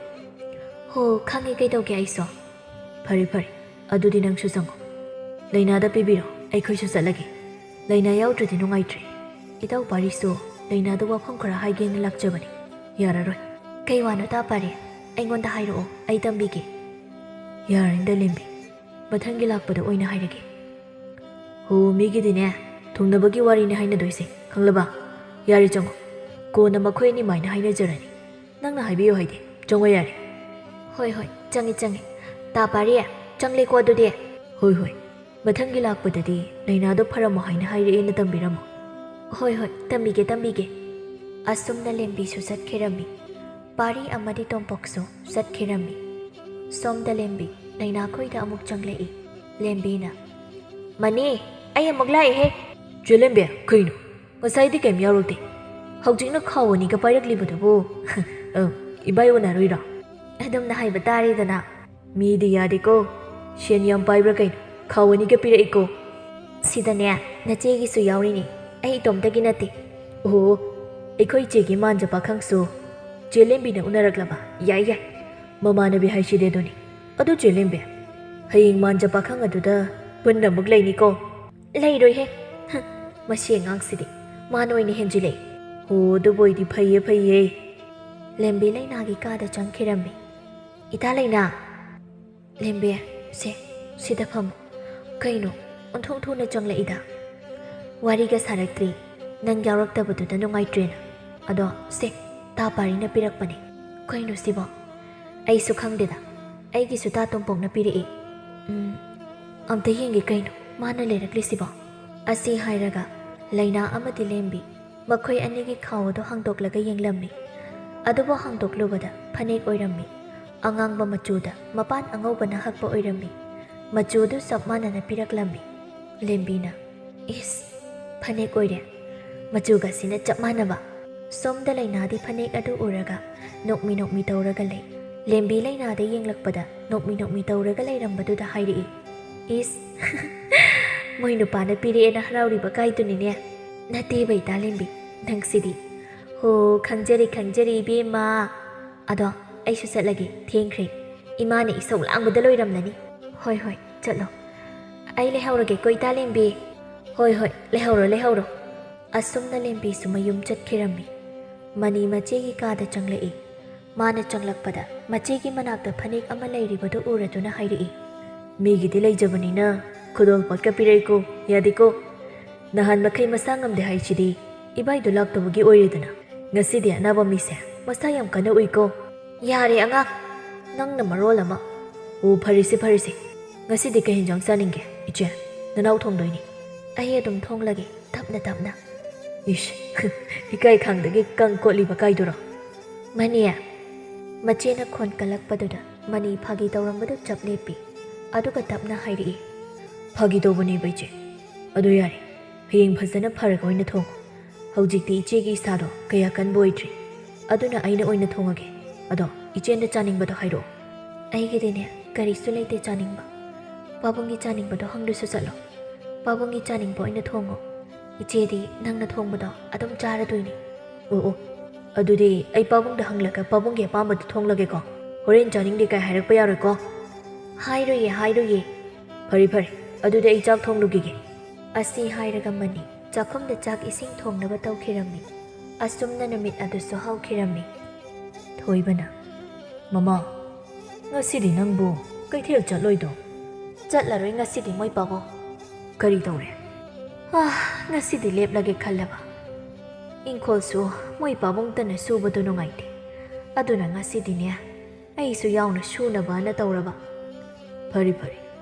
Speaker 1: ꯍꯣ ꯈꯪꯉꯦ ꯀꯩꯗꯧꯒꯦ ꯑꯩꯁꯨ ꯐꯔꯦ ꯑꯗꯨꯗꯤ ꯅꯪꯁꯨ ꯆꯪꯉꯣ ꯂꯩꯅꯥꯗ ꯄꯤꯕꯤꯔꯣ ꯑꯩꯈꯣꯏꯁꯨ ꯆꯠꯂꯒꯦ ꯂꯩꯅꯥ ꯌꯥꯎꯗ꯭ꯔꯗꯤ ꯅꯨꯡꯉꯥꯏꯇ꯭ꯔꯦ ꯏꯇꯥꯎ ꯄꯥꯔꯤꯁꯨ ꯂꯩꯅꯥꯗ ꯋꯥꯐꯝ ꯈꯔ ꯍꯥꯏꯒꯦꯅ ꯂꯥꯛꯆꯕꯅꯤ ꯌꯥꯔꯔꯣꯏ ꯀꯩ ꯋꯥꯅꯣ ꯇꯥ ꯄꯥꯔꯤ ꯑꯩꯉꯣꯟꯗ ꯍꯥꯏꯔꯛꯑꯣ ꯑꯩ ꯇꯝꯕꯤꯒꯦ ꯌꯥꯔꯅꯤꯗ ꯂꯦꯝꯕꯤ ꯃꯊꯪꯒꯤ ꯂꯥꯛꯄꯗ ꯑꯣꯏꯅ ꯍꯥꯏꯔꯒꯦ ꯍꯣ ꯃꯤꯒꯤꯗꯤꯅꯦ ꯊꯨꯡꯅꯕꯒꯤ ꯋꯥꯔꯤꯅꯦ ꯍꯥꯏꯅꯗꯣꯏꯁꯦ ꯈꯪꯂꯕ ꯌꯥꯔꯦ ꯆꯪꯉꯣ ꯀꯣꯟꯅ ꯃꯈꯣꯏ ꯑꯅꯤꯃꯥꯏꯅ ꯍꯥꯏꯅꯖꯔꯅꯤ ꯅꯪꯅ ꯍꯥꯏꯕꯤꯌꯨ ꯍꯥꯏꯗꯤ ꯆꯪꯉꯣ ꯌꯥꯔꯦ ꯍꯣꯏ ꯆꯪꯉꯦ ꯇꯥ ꯄꯥꯔꯤ ꯆꯪꯂꯦꯀꯣ ꯑꯗꯨꯗꯤ ꯍꯣꯏ ꯃꯊꯪꯒꯤ ꯂꯥꯛꯄꯗꯗꯤ ꯂꯩꯅꯥꯗꯣ ꯐꯔꯝꯃꯣ ꯍꯥꯏꯅ ꯍꯥꯏꯔꯛꯑꯦꯅ ꯇꯝꯕꯤꯔꯝꯃꯣ ꯍꯣꯏ ꯇꯝꯕꯤꯒꯦ ꯑꯁꯨꯝꯅ ꯂꯦꯝꯕꯤꯁꯨ ꯆꯠꯈꯤꯔꯝꯃꯤ ꯄꯥꯔꯤ ꯑꯃꯗꯤ ꯇꯣꯝꯄꯣꯛꯁꯨ ꯆꯠꯈꯤꯔꯝꯃꯤ ꯁꯣꯝꯗ ꯂꯦꯝꯕꯤ ꯂꯩꯅꯥꯈꯣꯏꯗ ꯑꯃꯨꯛ ꯆꯪꯂꯛꯏ ꯂꯦꯝꯕꯤꯅ ꯃꯅꯤ ꯑꯩ ꯑꯃꯨꯛ ꯂꯥꯛꯏꯍꯦ ꯆꯦ ꯂꯦꯝꯕꯤ ꯀꯩꯅꯣ ꯉꯁꯥꯏꯗꯤ ꯀꯩꯝ ꯌꯥꯎꯔꯛꯇꯦ ꯍꯧꯖꯤꯛꯅ ꯈꯥꯎ ꯑꯅꯤꯒ ꯄꯥꯏꯔꯛꯂꯤꯕꯗꯨꯕꯨ ꯏꯕꯥꯏ ꯎꯅꯔꯨꯏꯔꯣ ꯑꯗꯨꯝꯅ ꯍꯥꯏꯕ ꯇꯥꯔꯦꯗꯅ ꯃꯤꯗꯤ ꯌꯥꯗꯦꯀꯣ ꯁꯦꯟ ꯌꯥꯝ ꯄꯥꯏꯕ꯭ꯔꯥ ꯀꯩꯅꯣ ꯈꯥꯎ ꯑꯅꯤꯒ ꯄꯤꯔꯛꯏꯀꯣ ꯁꯤꯗꯅꯦ ꯅꯆꯦꯒꯤꯁꯨ ꯌꯥꯎꯔꯤꯅꯤ ꯑꯩ ꯏꯇꯣꯝꯇꯒꯤ ꯅꯠꯇꯦ ꯑꯣ ꯑꯩꯈꯣꯏ ꯏꯆꯦꯒꯤ ꯃꯥꯟꯖ ꯄꯥꯈꯪꯁꯨ ꯆꯦ ꯂꯦꯝꯕꯤꯅ ꯎꯅꯔꯛꯂꯕ ꯌꯥꯏ ꯃꯃꯥꯟꯅꯕꯤ ꯍꯥꯏꯁꯤꯗꯤ ꯑꯗꯨꯅꯤ ꯑꯗꯨ ꯆꯦ ꯂꯦꯝꯕꯤ ꯍꯌꯦꯡ ꯃꯥꯟꯖ ꯄꯥꯈꯪ ꯑꯗꯨꯗ ꯄꯨꯟꯅ ꯑꯃꯨꯛ ꯂꯩꯅꯤꯀꯣ ꯂꯩꯔꯣꯏꯍꯦ ꯃꯁꯤ ꯑꯉꯥꯡꯁꯤꯗꯤ ꯃꯥꯅ ꯑꯣꯏꯅ ꯍꯦꯟꯖꯤꯜꯂꯛꯏ ꯍꯣ ꯑꯗꯨꯕꯨ ꯑꯣꯏꯗꯤ ꯐꯩꯌꯦ ꯂꯦꯝꯕꯤ ꯂꯩꯅꯥꯒꯤ ꯀꯥꯗ ꯆꯪꯈꯤꯔꯝꯃꯤ ꯏꯇꯥ ꯂꯩꯅꯥ ꯂꯦꯝꯕꯤ ꯁꯤꯗ ꯐꯝꯃꯨ ꯀꯩꯅꯣ ꯑꯣꯟꯊꯣꯛ ꯊꯨꯅ ꯆꯪꯂꯛꯏꯗ ꯋꯥꯔꯤꯒ ꯁꯥꯔꯛꯇ꯭ꯔꯤ ꯅꯪ ꯌꯥꯎꯔꯛꯇꯕꯗꯨꯗ ꯅꯨꯡꯉꯥꯏꯇ꯭ꯔꯦꯅ ꯑꯗꯣ ꯇꯥ ꯄꯥꯔꯤꯅ ꯄꯤꯔꯛꯄꯅꯤ ꯀꯩꯅꯣ ꯁꯤꯕꯣ ꯑꯩꯁꯨ ꯈꯪꯗꯦꯗ ꯑꯩꯒꯤꯁꯨ ꯇꯥ ꯇꯣꯝꯄꯣꯛꯅ ꯄꯤꯔꯛꯏ ꯑꯝꯇ ꯌꯦꯡꯒꯦ ꯀꯩꯅꯣ ꯃꯥꯅ ꯂꯩꯔꯛꯂꯤꯁꯤꯕꯣ ꯑꯁꯤ ꯍꯥꯏꯔꯒ ꯂꯩꯅꯥ ꯑꯃꯗꯤ ꯂꯦꯝꯕꯤ ꯃꯈꯣꯏ ꯑꯅꯤꯒꯤ ꯈꯥꯎ ꯑꯗꯨ ꯍꯥꯡꯗꯣꯛꯂꯒ ꯌꯦꯡꯂꯝꯃꯤ ꯑꯗꯨꯕꯨ ꯍꯥꯡꯗꯣꯛꯂꯨꯕꯗ ꯐꯅꯦꯛ ꯑꯣꯏꯔꯝꯃꯤ ꯑꯉꯥꯡꯕ ꯃꯆꯨꯗ ꯃꯄꯥꯟ ꯑꯉꯧꯕꯅ ꯍꯛꯄ ꯑꯣꯏꯔꯝꯃꯤ ꯃꯆꯨꯗꯨ ꯆꯞ ꯃꯥꯟꯅꯅ ꯄꯤꯔꯛꯂꯝꯃꯤ ꯂꯦꯝꯕꯤꯅ ꯏꯁ ꯐꯅꯦꯛ ꯑꯣꯏꯔꯦ ꯃꯆꯨꯒꯁꯤꯅ ꯆꯞ ꯃꯥꯟꯅꯕ ꯁꯣꯝꯗ ꯂꯩꯅꯥꯗꯤ ꯐꯅꯦꯛ ꯑꯗꯨ ꯎꯔꯒ ꯅꯣꯛꯃꯤ ꯇꯧꯔꯒ ꯂꯩ ꯂꯦꯝꯕꯤ ꯂꯩꯅꯥꯗ ꯌꯦꯡꯂꯛꯄꯗ ꯅꯣꯛꯃꯤ ꯇꯧꯔꯒ ꯂꯩꯔꯝꯕꯗꯨꯗ ꯍꯥꯏꯔꯛꯏ ꯏꯁ ꯃꯣꯏ ꯅꯨꯄꯥꯅ ꯄꯤꯔꯛꯑꯦꯅ ꯍꯔꯥꯎꯔꯤꯕ ꯀꯥꯏꯗꯨꯅꯤꯅꯦ ꯅꯠꯇꯦꯕ ꯏꯇꯥ ꯂꯦꯝꯕꯤ ꯅꯪꯁꯤꯗꯤ ꯍꯣ ꯈꯪꯖꯔꯤ ꯏꯕꯦꯝꯃ ꯑꯗꯣ ꯑꯩꯁꯨ ꯆꯠꯂꯒꯦ ꯊꯦꯡꯈ꯭ꯔꯦ ꯏꯃꯥꯅ ꯏꯁꯧ ꯂꯥꯡꯕꯗ ꯂꯣꯏꯔꯝꯂꯅꯤ ꯍꯣꯏ ꯆꯠꯂꯣ ꯑꯩ ꯂꯩꯍꯧꯔꯒꯦꯀꯣ ꯏꯇꯥ ꯂꯦꯝꯕꯤ ꯍꯣꯏ ꯂꯩꯍꯧꯔꯣ ꯑꯁꯨꯝꯅ ꯂꯦꯝꯕꯤꯁꯨ ꯃꯌꯨꯝ ꯆꯠꯈꯤꯔꯝꯃꯤ ꯃꯅꯤ ꯃꯆꯦꯒꯤ ꯀꯥꯗ ꯆꯪꯂꯛꯏ ꯃꯥꯅ ꯆꯪꯂꯛꯄꯗ ꯃꯆꯦꯒꯤ ꯃꯅꯥꯛꯇ ꯐꯅꯦꯛ ꯑꯃ ꯂꯩꯔꯤꯕꯗꯨ ꯎꯔꯗꯨꯅ ꯍꯥꯏꯔꯛꯏ ꯃꯤꯒꯤꯗꯤ ꯂꯩꯖꯕꯅꯤꯅ ꯈꯨꯗꯣꯜꯄꯣꯠꯀ ꯄꯤꯔꯛꯏꯀꯣ ꯌꯥꯗꯦꯀꯣ ꯅꯍꯥꯟ ꯃꯈꯩ ꯃꯁꯥ ꯉꯝꯗꯦ ꯍꯥꯏꯁꯤꯗꯤ ꯏꯕꯥꯏꯗꯨ ꯂꯥꯛꯇꯕꯒꯤ ꯑꯣꯏꯔꯦꯗꯅ ꯉꯁꯤꯗꯤ ꯑꯅꯥꯕ ꯃꯤꯁꯦ ꯃꯁꯥ ꯌꯥꯝ ꯀꯟꯅ ꯎꯏꯀꯣ ꯌꯥꯔꯦ ꯑꯉꯥꯡ ꯅꯪꯅ ꯃꯔꯣꯜ ꯑꯃ ꯑꯣ ꯐꯔꯤꯁꯦ ꯉꯁꯤꯗꯤ ꯀꯩ ꯍꯦꯟꯖꯥꯡ ꯆꯥꯅꯤꯡꯒꯦ ꯏꯆꯦ ꯅꯅꯥꯎ ꯊꯣꯡꯗꯣꯏꯅꯤ ꯑꯩ ꯑꯗꯨꯝ ꯊꯣꯡꯂꯒꯦ ꯇꯞꯅ ꯏꯁ ꯏꯀꯥꯏ ꯈꯥꯡꯗꯒꯤ ꯀꯪ ꯀꯣꯠꯂꯤꯕ ꯀꯥꯏꯗꯨꯔꯣ ꯃꯅꯤ ꯃꯆꯦꯅ ꯈꯣꯟ ꯀꯜꯂꯛꯄꯗꯨꯗ ꯃꯅꯤ ꯐꯥꯒꯤ ꯇꯧꯔꯝꯕꯗꯨ ꯆꯞ ꯂꯦꯞꯄꯤ ꯑꯗꯨꯒ ꯇꯞꯅ ꯍꯥꯏꯔꯛꯏ ꯐꯥꯒꯤ ꯇꯧꯕꯅꯦꯕ ꯏꯆꯦ ꯑꯗꯨ ꯌꯥꯔꯦ ꯍꯌꯦꯡ ꯐꯖꯅ ꯐꯔꯒ ꯑꯣꯏꯅ ꯊꯣꯡꯉꯨ ꯍꯧꯖꯤꯛꯇꯤ ꯏꯆꯦꯒꯤ ꯏꯁꯥꯗꯣ ꯀꯌꯥ ꯀꯟꯕ ꯑꯣꯏꯗ꯭ꯔꯤ ꯑꯗꯨꯅ ꯑꯩꯅ ꯑꯣꯏꯅ ꯊꯣꯡꯉꯒꯦ ꯑꯗꯣ ꯏꯆꯦꯅ ꯆꯥꯅꯤꯡꯕꯗꯣ ꯍꯥꯏꯔꯛꯑꯣ ꯑꯩꯒꯤꯗꯤꯅꯦ ꯀꯔꯤꯁꯨ ꯂꯩꯇꯦ ꯆꯥꯅꯤꯡꯕ ꯄꯥꯕꯨꯡꯒꯤ ꯆꯥꯅꯤꯡꯕꯗꯣ ꯍꯪꯗꯨꯁꯨ ꯆꯠꯂꯣ ꯄꯥꯕꯨꯡꯒꯤ ꯆꯥꯅꯤꯡꯕ ꯑꯣꯏꯅ ꯊꯣꯡꯉꯣ ꯏꯆꯦꯗꯤ ꯅꯪꯅ ꯊꯣꯡꯕꯗꯣ ꯑꯗꯨꯝ ꯆꯥꯔꯗꯣꯏꯅꯤ ꯑꯣ ꯑꯗꯨꯗꯤ ꯑꯩ ꯄꯥꯕꯨꯡꯗ ꯍꯪꯂꯒ ꯄꯥꯕꯨꯡꯒꯤ ꯑꯄꯥꯝꯕꯗꯣ ꯊꯣꯡꯂꯒꯦꯀꯣ ꯍꯣꯔꯦꯟ ꯆꯥꯅꯤꯡꯗꯦ ꯀꯥꯏ ꯍꯥꯏꯔꯛꯄ ꯌꯥꯔꯣꯏꯀꯣ ꯍꯥꯏꯔꯣꯏꯌꯦ ꯐꯔꯦ ꯑꯗꯨꯗꯤ ꯑꯩ ꯆꯥꯛ ꯊꯣꯡꯂꯨꯈꯤꯒꯦ ꯑꯁꯤ ꯍꯥꯏꯔꯒ ꯃꯅꯤ ꯆꯥꯛꯈꯨꯝꯗ ꯆꯥꯛ ꯏꯁꯤꯡ ꯊꯣꯡꯅꯕ ꯇꯧꯈꯤꯔꯝꯃꯤ ꯑꯁꯨꯝꯅ ꯅꯨꯃꯤꯠ ꯑꯗꯨꯁꯨ ꯍꯧꯈꯤꯔꯝꯃꯤ ꯊꯣꯏꯕꯅ ꯃꯃꯥ ꯉꯁꯤꯗꯤ ꯅꯪꯕꯨ ꯀꯩꯊꯦꯜ ꯆꯠꯂꯣꯏꯗ꯭ꯔꯣ ꯆꯠꯂꯔꯣꯏ ꯉꯁꯤꯗꯤ ꯃꯣꯏ ꯄꯥꯕꯨꯡ ꯀꯔꯤ ꯇꯧꯔꯦ ꯉꯁꯤꯗꯤ ꯂꯦꯞꯂꯒꯦ ꯈꯜꯂꯕ ꯏꯪꯈꯣꯜꯁꯨ ꯃꯣꯏ ꯄꯥꯕꯨꯡꯇꯅ ꯁꯨꯕꯗꯨ ꯅꯨꯡꯉꯥꯏꯇꯦ ꯑꯗꯨꯅ ꯉꯁꯤꯗꯤꯅꯦ ꯑꯩꯁꯨ ꯌꯥꯎꯅ ꯁꯨꯅꯕꯅ ꯇꯧꯔꯕ ꯐꯔꯦ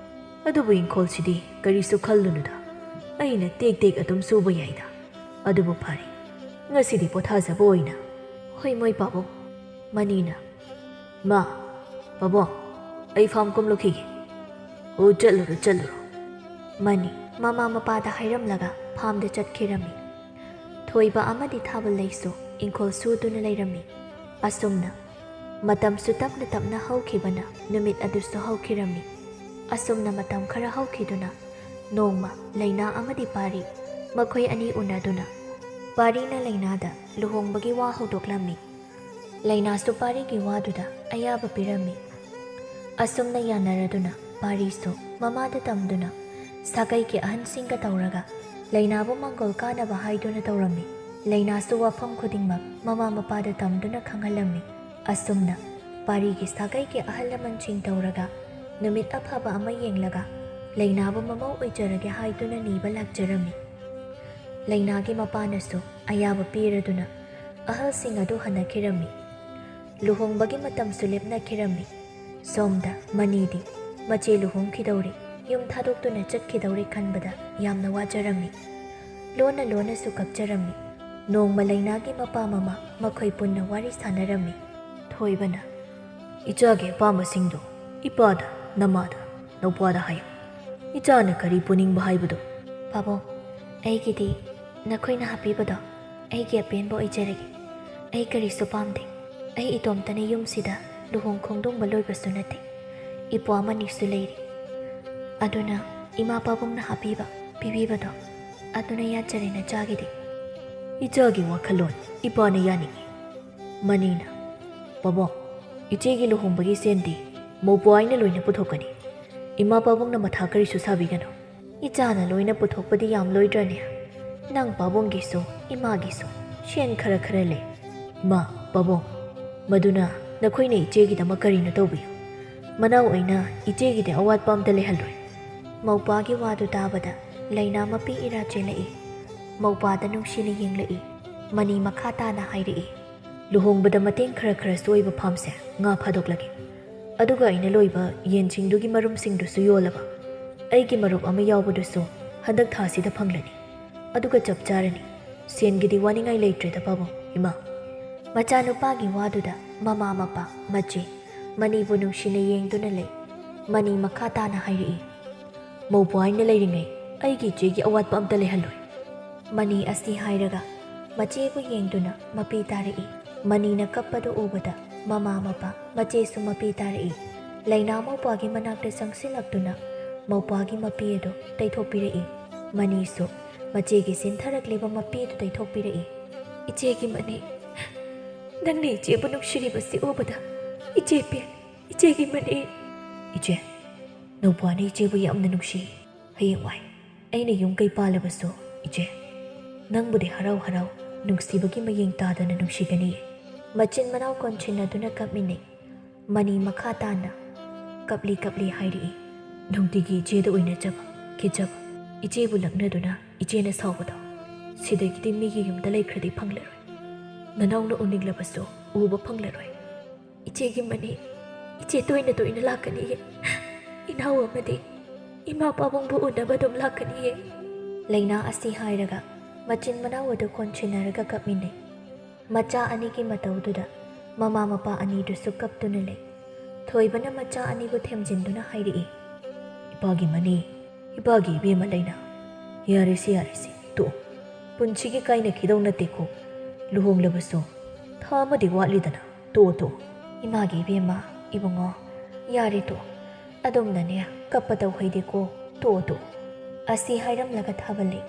Speaker 1: ꯑꯗꯨꯕꯨ ꯏꯪꯈꯣꯜꯁꯤꯗꯤ ꯀꯔꯤꯁꯨ ꯈꯜꯂꯨꯅꯨꯗ ꯑꯩꯅ ꯇꯦꯛ ꯇꯦꯛ ꯑꯗꯨꯝ ꯁꯨꯕ ꯌꯥꯏꯗ ꯑꯗꯨꯕꯨ ꯐꯔꯦ ꯉꯁꯤꯗꯤ ꯄꯣꯊꯥꯖꯕ ꯑꯣꯏꯅ ꯍꯣꯏ ꯃꯣꯏ ꯄꯥꯕꯨꯡ ꯃꯅꯤꯅ ꯃꯥ ꯄꯥꯕꯨꯡ ꯑꯩ ꯐꯥꯝ ꯀꯨꯝꯂꯨꯈꯤꯒꯦ ꯑꯣ ꯆꯠꯂꯨꯔꯣ ꯃꯅꯤ ꯃꯃꯥ ꯃꯄꯥꯗ ꯍꯥꯏꯔꯝꯂꯒ ꯐꯥꯝꯗ ꯆꯠꯈꯤꯔꯝꯃꯤ ꯊꯣꯏꯕ ꯑꯃꯗꯤ ꯊꯥꯕꯜꯂꯩꯁꯨ ꯏꯪꯈꯣꯜ ꯁꯨꯗꯨꯅ ꯂꯩꯔꯝꯃꯤ ꯑꯁꯨꯝꯅ ꯃꯇꯝꯁꯨ ꯇꯞꯅ ꯇꯞꯅ ꯍꯧꯈꯤꯕꯅ ꯅꯨꯃꯤꯠ ꯑꯗꯨꯁꯨ ꯍꯧꯈꯤꯔꯝꯃꯤ ꯑꯁꯨꯝꯅ ꯃꯇꯝ ꯈꯔ ꯍꯧꯈꯤꯗꯨꯅ ꯅꯣꯡꯃ ꯂꯩꯅꯥ ꯑꯃꯗꯤ ꯄꯥꯔꯤ ꯃꯈꯣꯏ ꯑꯅꯤ ꯎꯅꯗꯨꯅ ꯄꯥꯔꯤꯅ ꯂꯩꯅꯥꯗ ꯂꯨꯍꯣꯡꯕꯒꯤ ꯋꯥ ꯍꯧꯗꯣꯛꯂꯝꯃꯤ ꯂꯩꯅꯥꯁꯨ ꯄꯥꯔꯤꯒꯤ ꯋꯥꯗꯨꯗ ꯑꯌꯥꯕ ꯄꯤꯔꯝꯃꯤ ꯑꯁꯨꯝꯅ ꯌꯥꯅꯔꯗꯨꯅ ꯄꯥꯔꯤꯁꯨ ꯃꯃꯥꯗ ꯇꯝꯗꯨꯅ ꯁꯥꯒꯩꯒꯤ ꯑꯍꯟꯁꯤꯡꯒ ꯇꯧꯔꯒ ꯂꯩꯅꯥꯕꯨ ꯃꯥꯡꯒꯣꯜ ꯀꯥꯅꯕ ꯍꯥꯏꯗꯨꯅ ꯇꯧꯔꯝꯃꯤ ꯂꯩꯅꯥꯁꯨ ꯋꯥꯐꯝ ꯈꯨꯗꯤꯡꯃꯛ ꯃꯃꯥ ꯃꯄꯥꯗ ꯇꯝꯗꯨꯅ ꯈꯪꯍꯜꯂꯝꯃꯤ ꯑꯁꯨꯝꯅ ꯄꯥꯔꯤꯒꯤ ꯁꯥꯒꯩꯒꯤ ꯑꯍꯜ ꯂꯃꯟꯁꯤꯡ ꯇꯧꯔꯒ ꯅꯨꯃꯤꯠ ꯑꯐꯕ ꯑꯃ ꯌꯦꯡꯂꯒ ꯂꯩꯅꯥꯕꯨ ꯃꯃꯧ ꯑꯣꯏꯖꯔꯒꯦ ꯍꯥꯏꯗꯨꯅ ꯅꯤꯕ ꯂꯥꯛꯆꯔꯝꯃꯤ ꯂꯩꯅꯥꯒꯤ ꯃꯄꯥꯅꯁꯨ ꯑꯌꯥꯕ ꯄꯤꯔꯗꯨꯅ ꯑꯍꯜꯁꯤꯡ ꯑꯗꯨ ꯍꯟꯅꯈꯤꯔꯝꯃꯤ ꯂꯨꯍꯣꯡꯕꯒꯤ ꯃꯇꯝꯁꯨ ꯂꯦꯞꯅꯈꯤꯔꯝꯃꯤ ꯁꯣꯝꯗ ꯃꯅꯤꯗꯤ ꯃꯆꯦ ꯂꯨꯍꯣꯡꯈꯤꯗꯧꯔꯦ ꯌꯨꯝ ꯊꯥꯗꯣꯛꯇꯨꯅ ꯆꯠꯈꯤꯗꯧꯔꯦ ꯈꯟꯕꯗ ꯌꯥꯝꯅ ꯋꯥꯖꯔꯝꯃꯤ ꯂꯣꯟꯅ ꯂꯣꯟꯅꯁꯨ ꯀꯞꯆꯔꯝꯃꯤ ꯅꯣꯡꯃ ꯂꯩꯅꯥꯒꯤ ꯃꯄꯥ ꯃꯃꯥ ꯃꯈꯣꯏ ꯄꯨꯟꯅ ꯋꯥꯔꯤ ꯁꯥꯟꯅꯔꯝꯃꯤ ꯊꯣꯏꯕꯅ ꯏꯆꯥꯒꯤ ꯑꯄꯥꯝꯕꯁꯤꯡꯗꯣ ꯏꯄꯥꯗ ꯅꯃꯥꯗ ꯅꯧꯄꯥꯗ ꯍꯥꯏꯌꯨ ꯏꯆꯥꯅ ꯀꯔꯤ ꯄꯨꯅꯤꯡꯕ ꯍꯥꯏꯕꯗꯣ ꯄꯥꯕꯨꯡ ꯑꯩꯒꯤꯗꯤ ꯅꯈꯣꯏꯅ ꯍꯥꯞꯄꯤꯕꯗꯣ ꯑꯩꯒꯤ ꯑꯄꯦꯟꯕ ꯑꯣꯏꯖꯔꯒꯦ ꯑꯩ ꯀꯔꯤꯁꯨ ꯄꯥꯝꯗꯦ ꯑꯩ ꯏꯇꯣꯝꯇꯅ ꯌꯨꯝꯁꯤꯗ ꯂꯨꯍꯣꯡ ꯈꯣꯡꯗꯣꯡꯕ ꯂꯣꯏꯕꯁꯨ ꯅꯠꯇꯦ ꯏꯄ꯭ꯋꯥ ꯑꯃꯅꯤꯁꯨ ꯂꯩꯔꯤ ꯑꯗꯨꯅ ꯏꯃꯥ ꯄꯥꯕꯨꯡꯅ ꯍꯥꯞꯄꯤꯕ ꯄꯤꯕꯤꯕꯗꯣ ꯑꯗꯨꯅ ꯌꯥꯖꯔꯦ ꯅꯆꯥꯒꯤꯗꯤ ꯏꯆꯥꯒꯤ ꯋꯥꯈꯜꯂꯣꯟ ꯏꯄꯥꯅ ꯌꯥꯅꯤꯡꯉꯤ ꯃꯅꯤꯅ ꯄꯥꯕꯨꯡ ꯏꯆꯦꯒꯤ ꯂꯨꯍꯣꯡꯕꯒꯤ ꯁꯦꯟꯗꯤ ꯃꯧꯄ꯭ꯋꯥꯏꯅ ꯂꯣꯏꯅ ꯄꯨꯊꯣꯛꯀꯅꯤ ꯏꯃꯥ ꯄꯥꯕꯨꯡꯅ ꯃꯊꯥ ꯀꯔꯤꯁꯨ ꯁꯥꯕꯤꯒꯅꯨ ꯏꯆꯥꯅ ꯂꯣꯏꯅ ꯄꯨꯊꯣꯛꯄꯗꯤ ꯌꯥꯝ ꯂꯣꯏꯗ꯭ꯔꯅꯦ ꯅꯪ ꯄꯥꯕꯨꯡꯒꯤꯁꯨ ꯏꯃꯥꯒꯤꯁꯨ ꯁꯦꯟ ꯈꯔ ꯂꯩ ꯏꯃꯥ ꯄꯥꯕꯨꯡ ꯃꯗꯨꯅ ꯅꯈꯣꯏꯅ ꯏꯆꯦꯒꯤꯗꯃꯛ ꯀꯔꯤꯅꯣ ꯇꯧꯕꯤꯌꯨ ꯃꯅꯥꯎ ꯑꯣꯏꯅ ꯏꯆꯦꯒꯤꯗꯤ ꯑꯋꯥꯠꯄ ꯑꯝꯇ ꯂꯩꯍꯜꯂꯣꯏ ꯃꯧꯄꯥꯒꯤ ꯋꯥꯗꯨ ꯇꯥꯕꯗ ꯂꯩꯅꯥ ꯃꯄꯤ ꯏꯔꯥ ꯆꯦꯜꯂꯛꯏ ꯃꯧꯄꯥꯗ ꯅꯨꯡꯁꯤꯅ ꯌꯦꯡꯂꯛꯏ ꯃꯅꯤ ꯃꯈꯥ ꯇꯥꯅ ꯍꯥꯏꯔꯛꯏ ꯂꯨꯍꯣꯡꯕꯗ ꯃꯇꯦꯡ ꯈꯔꯁꯨ ꯑꯣꯏꯕ ꯐꯥꯝꯁꯦ ꯉꯥ ꯐꯥꯗꯣꯛꯂꯒꯦ ꯑꯗꯨꯒ ꯑꯩꯅ ꯂꯣꯏꯕ ꯌꯦꯟꯁꯤꯡꯗꯨꯒꯤ ꯃꯔꯨꯝꯁꯤꯡꯗꯨꯁꯨ ꯌꯣꯜꯂꯕ ꯑꯩꯒꯤ ꯃꯔꯨꯞ ꯑꯃ ꯌꯥꯎꯕꯗꯨꯁꯨ ꯍꯟꯗꯛ ꯊꯥꯁꯤꯗ ꯐꯪꯂꯅꯤ ꯑꯗꯨꯒ ꯆꯞ ꯆꯥꯔꯅꯤ ꯁꯦꯟꯒꯤꯗꯤ ꯋꯥꯅꯤꯡꯉꯥꯏ ꯂꯩꯇ꯭ꯔꯦꯗ ꯄꯥꯕꯨꯡ ꯏꯃꯥ ꯃꯆꯥꯅꯨꯄꯥꯒꯤ ꯋꯥꯗꯨꯗ ꯃꯃꯥ ꯃꯄꯥ ꯃꯆꯦ ꯃꯅꯤꯕꯨ ꯅꯨꯡꯁꯤꯅ ꯌꯦꯡꯗꯨꯅ ꯂꯩ ꯃꯅꯤ ꯃꯈꯥ ꯇꯥꯅ ꯍꯥꯏꯔꯛꯏ ꯃꯧꯄ꯭ꯋꯥꯏꯅ ꯂꯩꯔꯤꯉꯩ ꯑꯩꯒꯤ ꯏꯆꯦꯒꯤ ꯑꯋꯥꯠꯄ ꯑꯝꯇ ꯂꯩꯍꯜꯂꯣꯏ ꯃꯅꯤ ꯑꯁꯤ ꯍꯥꯏꯔꯒ ꯃꯆꯦꯕꯨ ꯌꯦꯡꯗꯨꯅ ꯃꯄꯤ ꯇꯥꯔꯛꯏ ꯃꯅꯤꯅ ꯀꯞꯄꯗꯨ ꯎꯕꯗ ꯃꯃꯥ ꯃꯄꯥ ꯃꯆꯦꯁꯨ ꯃꯄꯤ ꯇꯥꯔꯛꯏ ꯂꯩꯅꯥ ꯃꯧꯄ꯭ꯋꯥꯒꯤ ꯃꯅꯥꯛꯇ ꯆꯪꯁꯤꯜꯂꯛꯇꯨꯅ ꯃꯧꯄ꯭ꯋꯥꯒꯤ ꯃꯄꯤ ꯑꯗꯨ ꯇꯩꯊꯣꯛꯄꯤꯔꯛꯏ ꯃꯅꯤꯁꯨ ꯃꯆꯦꯒꯤ ꯆꯤꯟꯊꯔꯛꯂꯤꯕ ꯃꯄꯤ ꯑꯗꯨ ꯇꯩꯊꯣꯛꯄꯤꯔꯛꯏ ꯏꯆꯦꯒꯤ ꯃꯅꯤ ꯅꯪꯅ ꯏꯆꯦꯕꯨ ꯅꯨꯡꯁꯤꯔꯤꯕꯁꯤ ꯎꯕꯗ ꯏꯆꯦ ꯄꯦꯟ ꯏꯆꯦꯒꯤ ꯃꯅꯤ ꯏꯆꯦ ꯅꯧꯄ꯭ꯋꯥꯅ ꯏꯆꯦꯕꯨ ꯌꯥꯝꯅ ꯅꯨꯡꯁꯤ ꯍꯌꯦꯡꯋꯥꯏ ꯑꯩꯅ ꯌꯨꯝ ꯀꯩ ꯄꯥꯜꯂꯕꯁꯨ ꯏꯆꯦ ꯅꯪꯕꯨꯗꯤ ꯍꯔꯥꯎ ꯍꯔꯥꯎ ꯅꯨꯡꯁꯤꯕꯒꯤ ꯃꯌꯦꯡ ꯇꯥꯗꯅ ꯅꯨꯡꯁꯤꯒꯅꯤꯌꯦ ꯃꯆꯤꯟ ꯃꯅꯥꯎ ꯀꯣꯟꯁꯤꯟꯅꯗꯨꯅ ꯀꯞꯃꯤꯟꯅꯩ ꯃꯅꯤ ꯃꯈꯥ ꯇꯥꯅ ꯀꯞꯂꯤ ꯍꯥꯏꯔꯛꯏ ꯅꯨꯡꯇꯤꯒꯤ ꯏꯆꯦꯗ ꯑꯣꯏꯅꯖꯕ ꯈꯤꯖꯕ ꯏꯆꯦꯕꯨ ꯂꯛꯅꯗꯨꯅ ꯏꯆꯦꯅ ꯁꯥꯎꯕꯗꯣ ꯁꯤꯗꯒꯤꯗꯤ ꯃꯤꯒꯤ ꯌꯨꯝꯗ ꯂꯩꯈ꯭ꯔꯗꯤ ꯐꯪꯂꯔꯣꯏ ꯅꯅꯥꯎꯅ ꯎꯅꯤꯡꯂꯕꯁꯨ ꯎꯕ ꯐꯪꯂꯔꯣꯏ ꯏꯆꯦꯒꯤ ꯃꯅꯤ ꯏꯆे ꯇꯣꯏꯅ ꯂꯥꯛꯀꯅꯤꯌꯦ ꯏꯅꯥꯎ ꯑꯃꯗꯤ ꯏꯃꯥ ꯄꯥꯕꯨꯡꯕꯨ ꯎꯅꯕ ꯑꯗꯨꯝ ꯂꯥꯛꯀꯅꯤꯌꯦ ꯂꯩꯅꯥ ꯑꯁꯤ ꯍꯥꯏꯔꯒ ꯃꯆꯤꯟ ꯃꯅꯥꯎ ꯑꯗꯨ ꯀꯣꯟꯁꯤꯟꯅꯔꯒ ꯀꯞꯃꯤꯟꯅꯩ ꯃꯆꯥ ꯑꯅꯤꯒꯤ ꯃꯇꯧꯗꯨꯗ ꯃꯃꯥ ꯃꯄꯥ ꯑꯅꯤꯗꯨꯁꯨ ꯀꯞꯇꯨꯅ ꯂꯩ ꯊꯣꯏꯕꯅ ꯃꯆꯥ ꯑꯅꯤꯕꯨ ꯊꯦꯝꯖꯤꯟꯗꯨꯅ ꯍꯥꯏꯔꯛꯏ ꯏꯄꯥꯒꯤ ꯃꯅꯤ ꯏꯄꯥꯒꯤ ꯏꯕꯦꯝꯃ ꯂꯩꯅꯥ ꯌꯥꯔꯦꯁꯤ ꯇꯣꯛꯑꯣ ꯄꯨꯟꯁꯤꯒꯤ ꯀꯥꯏꯅꯈꯤꯗꯧ ꯅꯠꯇꯦꯀꯣ ꯂꯨꯍꯣꯡꯂꯕꯁꯨ ꯊꯥ ꯑꯃꯗꯤ ꯋꯥꯠꯂꯤꯗꯅ ꯇꯣꯛꯑꯣ ꯏꯃꯥꯒꯤ ꯏꯕꯦꯝꯃ ꯏꯕꯨꯡꯉꯣ ꯌꯥꯔꯦ ꯇꯣꯛꯑꯣ ꯑꯗꯨꯝꯅꯅꯦ ꯀꯞꯄ ꯇꯧꯍꯩꯗꯦꯀꯣ ꯇꯣꯛꯑꯣ ꯑꯁꯤ ꯍꯥꯏꯔꯝꯂꯒ ꯊꯥꯕꯜꯂꯩ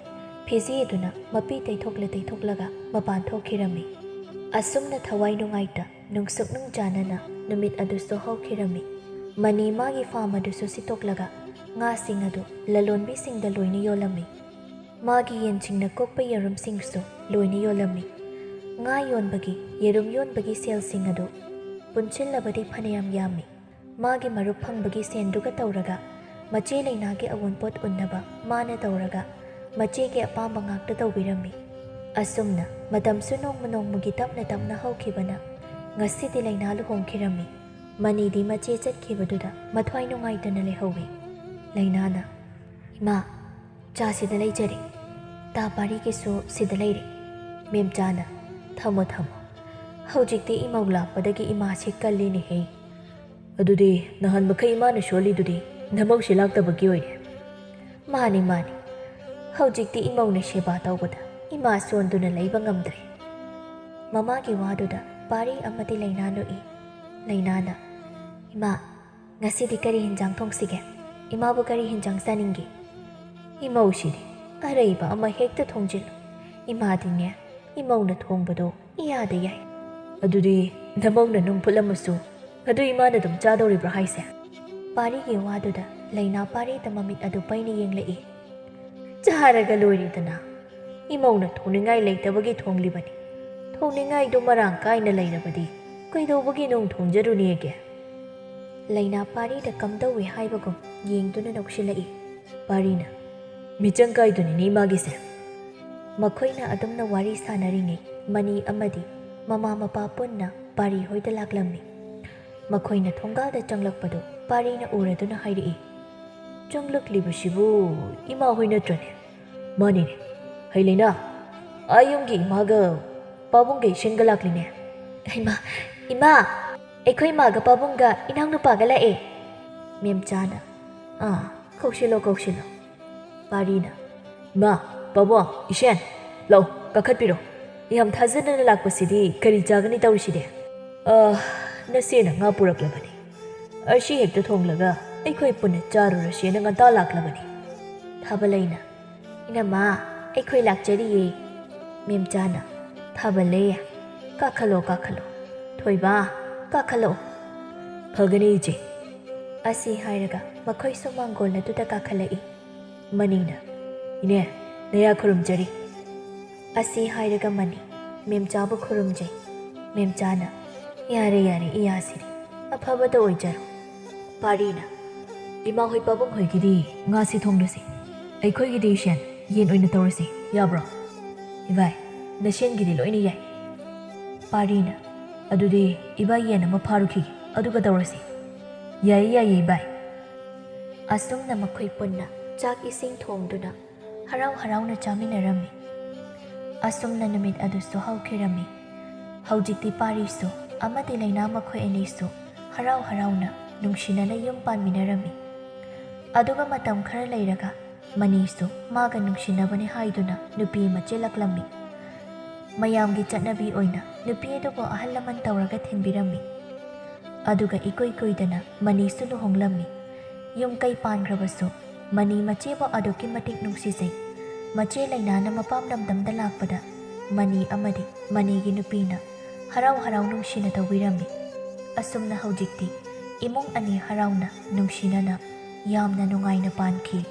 Speaker 1: ꯐꯤꯖꯤ ꯑꯗꯨꯅ ꯃꯄꯤ ꯇꯩꯊꯣꯛꯂꯒ ꯃꯄꯥꯟ ꯊꯣꯛꯈꯤꯔꯝꯃꯤ ꯑꯁꯨꯝꯅ ꯊꯋꯥꯏ ꯅꯨꯡꯉꯥꯏꯇ ꯅꯨꯡꯁꯨꯛ ꯅꯨꯡꯖꯥꯅꯅ ꯅꯨꯃꯤꯠ ꯑꯗꯨꯁꯨ ꯍꯧꯈꯤꯔꯝꯃꯤ ꯃꯅꯤ ꯃꯥꯒꯤ ꯐꯥꯝ ꯑꯗꯨꯁꯨ ꯁꯤꯠꯇꯣꯛꯂꯒ ꯉꯥꯁꯤꯡ ꯑꯗꯨ ꯂꯂꯣꯟꯕꯤꯁꯤꯡꯗ ꯂꯣꯏꯅ ꯌꯣꯜꯂꯝꯃꯤ ꯃꯥꯒꯤ ꯌꯦꯟꯁꯤꯡꯅ ꯀꯣꯛꯄ ꯌꯦꯔꯨꯝꯁꯤꯡꯁꯨ ꯂꯣꯏꯅ ꯌꯣꯜꯂꯝꯃꯤ ꯉꯥ ꯌꯣꯟꯕꯒꯤ ꯌꯦꯔꯨꯝ ꯌꯣꯟꯕꯒꯤ ꯁꯦꯜꯁꯤꯡ ꯑꯗꯨ ꯄꯨꯟꯁꯤꯜꯂꯕꯗꯤ ꯐꯅꯌꯥꯝ ꯌꯥꯝꯃꯤ ꯃꯥꯒꯤ ꯃꯔꯨꯞ ꯐꯪꯕꯒꯤ ꯁꯦꯟꯗꯨꯒ ꯇꯧꯔꯒ ꯃꯆꯦ ꯂꯩꯅꯥꯒꯤ ꯑꯋꯨꯟꯄꯣꯠ ꯎꯟꯅꯕ ꯃꯥꯅ ꯇꯧꯔꯒ ꯃꯆꯦꯒꯤ ꯑꯄꯥꯝꯕ ꯉꯥꯛꯇ ꯇꯧꯕꯤꯔꯝꯃꯤ ꯑꯁꯨꯝꯅ ꯃꯇꯝꯁꯨ ꯅꯣꯡꯃꯒꯤ ꯇꯞꯅ ꯍꯧꯈꯤꯕꯅ ꯉꯁꯤꯗꯤ ꯂꯩꯅꯥ ꯂꯨꯍꯣꯡꯈꯤꯔꯝꯃꯤ ꯃꯅꯤꯗꯤ ꯃꯆꯦ ꯆꯠꯈꯤꯕꯗꯨꯗ ꯃꯊ꯭ꯋꯥꯏ ꯅꯨꯡꯉꯥꯏꯇꯅ ꯂꯩꯍꯧꯏ ꯂꯩꯅꯥꯅ ꯏꯃꯥ ꯆꯥ ꯁꯤꯗ ꯂꯩꯖꯔꯦ ꯇꯥ ꯄꯥꯔꯤꯒꯤꯁꯨ ꯁꯤꯗ ꯂꯩꯔꯦ ꯃꯦꯝꯆꯥꯅ ꯊꯝꯃꯣ ꯊꯝꯃꯣ ꯍꯧꯖꯤꯛꯇꯤ ꯏꯃꯧ ꯂꯥꯛꯄꯗꯒꯤ ꯏꯃꯥꯁꯤ ꯀꯜꯂꯤꯅꯦꯍꯦ ꯑꯗꯨꯗꯤ ꯅꯍꯥꯟ ꯃꯈꯩ ꯏꯃꯥꯅ ꯁꯣꯜꯂꯤꯗꯨꯗꯤ ꯅꯃꯧꯁꯤ ꯂꯥꯛꯇꯕꯒꯤ ꯑꯣꯏꯔꯦ ꯃꯥꯅꯤ ꯃꯥꯅꯤ ꯍꯧꯖꯤꯛꯇꯤ ꯏꯃꯧꯅ ꯁꯦꯕꯥ ꯇꯧꯕꯗ ꯏꯃꯥ ꯁꯣꯟꯗꯨꯅ ꯂꯩꯕ ꯉꯝꯗ꯭ꯔꯦ ꯃꯃꯥꯒꯤ ꯋꯥꯗꯨꯗ ꯄꯥꯔꯤ ꯑꯃꯗꯤ ꯂꯩꯅꯥ ꯅꯣꯛꯏ ꯂꯩꯅꯥꯅ ꯏꯃꯥ ꯉꯁꯤꯗꯤ ꯀꯔꯤ ꯍꯤꯟꯖꯥꯡ ꯊꯣꯡꯁꯤꯒꯦ ꯏꯃꯥꯕꯨ ꯀꯔꯤ ꯍꯤꯟꯖꯥꯡ ꯆꯥꯅꯤꯡꯒꯦ ꯏꯃꯧꯁꯤꯗꯤ ꯑꯔꯩꯕ ꯑꯃ ꯍꯦꯛꯇ ꯊꯣꯡꯖꯤꯜꯂꯨ ꯏꯃꯥꯗꯤꯅꯦ ꯏꯃꯧꯅ ꯊꯣꯡꯕꯗꯣ ꯏꯌꯥꯗ ꯌꯥꯏ ꯑꯗꯨꯗꯤ ꯅꯃꯧꯅ ꯅꯨꯡ ꯐꯨꯠꯂꯝꯃꯁꯨ ꯑꯗꯨ ꯏꯃꯥꯅ ꯑꯗꯨꯝ ꯆꯥꯗꯧꯔꯤꯕ꯭ꯔꯥ ꯍꯥꯏꯁꯦ ꯄꯥꯔꯤꯒꯤ ꯋꯥꯗꯨꯗ ꯂꯩꯅꯥ ꯄꯥꯔꯤꯗ ꯃꯃꯤꯠ ꯑꯗꯨ ꯄꯩꯅ ꯌꯦꯡꯂꯛꯏ ꯆꯥꯔꯒ ꯂꯣꯏꯔꯦꯗꯅ ꯏꯃꯧꯅ ꯊꯣꯡꯅꯤꯡꯉꯥꯏ ꯂꯩꯇꯕꯒꯤ ꯊꯣꯡꯂꯤꯕꯅꯤ ꯊꯣꯡꯅꯤꯡꯉꯥꯏꯗꯨ ꯃꯔꯥꯡ ꯀꯥꯏꯅ ꯂꯩꯔꯕꯗꯤ ꯀꯩꯗꯧꯕꯒꯤ ꯅꯨꯡ ꯊꯣꯡꯖꯔꯨꯅꯦꯒꯦ ꯂꯩꯅꯥ ꯄꯥꯔꯤꯗ ꯀꯝꯗꯧꯏ ꯍꯥꯏꯕꯒꯨꯝ ꯌꯦꯡꯗꯨꯅ ꯅꯣꯛꯁꯤꯜꯂꯛꯏ ꯄꯥꯔꯤꯅ ꯃꯤꯆꯪ ꯀꯥꯏꯗꯨꯅꯤꯅꯦ ꯏꯃꯥꯒꯤꯁꯦ ꯃꯈꯣꯏꯅ ꯑꯗꯨꯝꯅ ꯋꯥꯔꯤ ꯁꯥꯟꯅꯔꯤꯉꯩ ꯃꯅꯤ ꯑꯃꯗꯤ ꯃꯃꯥ ꯃꯄꯥ ꯄꯨꯟꯅ ꯄꯥꯔꯤ ꯍꯣꯏꯗ ꯂꯥꯛꯂꯝꯃꯤ ꯃꯈꯣꯏꯅ ꯊꯣꯡꯒꯥꯜꯗ ꯆꯪꯂꯛꯄꯗꯨ ꯄꯥꯔꯤꯅ ꯎꯔꯗꯨꯅ ꯍꯥꯏꯔꯛꯏ ꯆꯪꯂꯛꯂꯤꯕꯁꯤꯕꯨ ꯏꯃꯥ ꯍꯣꯏ ꯅꯠꯇ꯭ꯔꯅꯦ ꯃꯥꯅꯤꯅꯦ ꯍꯩ ꯂꯩꯅꯥ ꯑꯥ ꯌꯨꯝꯒꯤ ꯏꯃꯥꯒ ꯄꯥꯕꯨꯡꯒ ꯏꯁꯤꯡꯒ ꯂꯥꯛꯂꯤꯅꯦ ꯏꯃꯥ ꯑꯩꯈꯣꯏ ꯏꯃꯥꯒ ꯄꯥꯕꯨꯡꯒ ꯏꯅꯥꯎꯅꯨꯄꯥꯒ ꯂꯥꯛꯑꯦ ꯃꯦꯝꯆꯥꯅ ꯀꯧꯁꯤꯜꯂꯣ ꯀꯧꯁꯤꯜꯂꯣ ꯄꯥꯔꯤꯅ ꯏꯃꯥ ꯄꯥꯕꯨꯡ ꯏꯁꯦꯟ ꯂꯧ ꯀꯥꯈꯠꯄꯤꯔꯣ ꯌꯥꯝ ꯊꯥꯖꯗꯅ ꯂꯥꯛꯄꯁꯤꯗꯤ ꯀꯔꯤ ꯆꯥꯒꯅꯤ ꯇꯧꯔꯤꯁꯤꯗꯤ ꯅꯆꯦꯅ ꯉꯥ ꯄꯨꯔꯛꯂꯕꯅꯤ ꯑꯁꯤ ꯍꯦꯛꯇ ꯊꯣꯡꯂꯒ ꯑꯩꯈꯣꯏ ꯄꯨꯟꯅ ꯆꯥꯔꯨꯔꯁꯦꯅ ꯉꯟꯇꯥ ꯂꯥꯛꯂꯕꯅꯤ ꯊꯥꯕꯂꯩꯅ ꯏꯅꯝꯃ ꯑꯩꯈꯣꯏ ꯂꯥꯛꯆꯔꯤꯌꯦ ꯃꯦꯝꯆꯥꯅ ꯊꯥꯕꯂꯩ ꯀꯥꯈꯠꯂꯣ ꯀꯥꯈꯠꯂꯣ ꯊꯣꯏꯕ ꯀꯥꯈꯠꯂꯣ ꯐꯒꯅꯤ ꯏꯆꯦ ꯑꯁꯤ ꯍꯥꯏꯔꯒ ꯃꯈꯣꯏꯁꯨ ꯃꯥꯡꯒꯣꯜ ꯑꯗꯨꯗ ꯀꯥꯈꯠꯂꯛꯏ ꯃꯅꯤꯅ ꯏꯅꯦ ꯅꯌꯥ ꯈꯨꯔꯨꯝꯖꯔꯤ ꯑꯁꯤ ꯍꯥꯏꯔꯒ ꯃꯅꯤ ꯃꯦꯝꯆꯥꯕꯨ ꯈꯨꯔꯨꯝꯖꯩ ꯃꯦꯝꯆꯥꯅ ꯌꯥꯔꯦ ꯌꯥꯔꯦ ꯏꯌꯥꯁꯤꯗꯤ ꯑꯐꯕꯗ ꯑꯣꯏꯖꯔꯣ ꯄꯥꯔꯤꯅ ꯏꯃꯥ ꯍꯣꯏ ꯄꯥꯕꯨꯡ ꯍꯣꯏꯒꯤꯗꯤ ꯉꯥꯁꯤ ꯊꯣꯡꯂꯁꯤ ꯑꯩꯈꯣꯏꯒꯤꯗꯤ ꯏꯁꯦꯟ ꯌꯦꯟ ꯑꯣꯏꯅ ꯇꯧꯔꯁꯤ ꯌꯥꯕ꯭ꯔꯣ ꯏꯕꯥꯏ ꯅꯁꯦꯟꯒꯤꯗꯤ ꯂꯣꯏꯅ ꯌꯥꯏ ꯄꯥꯔꯤꯅ ꯑꯗꯨꯗꯤ ꯏꯕꯥꯏ ꯌꯦꯟ ꯑꯃ ꯐꯥꯔꯨꯈꯤꯒꯦ ꯑꯗꯨꯒ ꯇꯧꯔꯁꯤ ꯌꯥꯏꯌꯦ ꯌꯥꯏꯌꯦ ꯏꯕꯥꯏ ꯑꯁꯨꯝꯅ ꯃꯈꯣꯏ ꯄꯨꯟꯅ ꯆꯥꯛ ꯏꯁꯤꯡ ꯊꯣꯡꯗꯨꯅ ꯍꯔꯥꯎ ꯍꯔꯥꯎꯅ ꯆꯥꯃꯤꯟꯅꯔꯝꯃꯤ ꯑꯁꯨꯝꯅ ꯅꯨꯃꯤꯠ ꯑꯗꯨꯁꯨ ꯍꯧꯈꯤꯔꯝꯃꯤ ꯍꯧꯖꯤꯛꯇꯤ ꯄꯥꯔꯤꯁꯨ ꯑꯃꯗꯤ ꯂꯩꯅꯥ ꯃꯈꯣꯏ ꯑꯅꯤꯁꯨ ꯍꯔꯥꯎ ꯍꯔꯥꯎꯅ ꯅꯨꯡꯁꯤꯅꯅ ꯌꯨꯝ ꯄꯥꯟꯃꯤꯟꯅꯔꯝꯃꯤ ꯑꯗꯨꯒ ꯃꯇꯝ ꯈꯔ ꯂꯩꯔꯒ ꯃꯅꯤꯁꯨ ꯃꯥꯒ ꯅꯨꯡꯁꯤꯅꯕꯅꯤ ꯍꯥꯏꯗꯨꯅ ꯅꯨꯄꯤ ꯑꯃ ꯆꯦꯜꯂꯛꯂꯝꯃꯤ ꯃꯌꯥꯝꯒꯤ ꯆꯠꯅꯕꯤ ꯑꯣꯏꯅ ꯅꯨꯄꯤ ꯑꯗꯨꯕꯨ ꯑꯍꯜ ꯂꯃꯟ ꯇꯧꯔꯒ ꯊꯤꯟꯕꯤꯔꯝꯃꯤ ꯑꯗꯨꯒ ꯏꯀꯨꯏ ꯀꯨꯏꯗꯅ ꯃꯅꯤꯁꯨ ꯂꯨꯍꯣꯡꯂꯝꯃꯤ ꯌꯨꯝ ꯀꯩ ꯄꯥꯟꯈ꯭ꯔꯕꯁꯨ ꯃꯅꯤ ꯃꯆꯦꯕꯨ ꯑꯗꯨꯛꯀꯤ ꯃꯇꯤꯛ ꯅꯨꯡꯁꯤꯖꯩ ꯃꯆꯦ ꯂꯩꯅꯥꯅ ꯃꯄꯥꯝ ꯂꯝꯗꯝꯗ ꯂꯥꯛꯄꯗ ꯃꯅꯤ ꯑꯃꯗꯤ ꯃꯅꯤꯒꯤ ꯅꯨꯄꯤꯅ ꯍꯔꯥꯎ ꯍꯔꯥꯎ ꯅꯨꯡꯁꯤꯅ ꯇꯧꯕꯤꯔꯝꯃꯤ ꯑꯁꯨꯝꯅ ꯍꯧꯖꯤꯛꯇꯤ ꯏꯃꯨꯡ ꯑꯅꯤ ꯍꯔꯥꯎꯅ ꯅꯨꯡꯁꯤꯅꯅ ꯌꯥꯝꯅ ꯅꯨꯡꯉꯥꯏꯅ ꯄꯥꯟꯈꯤ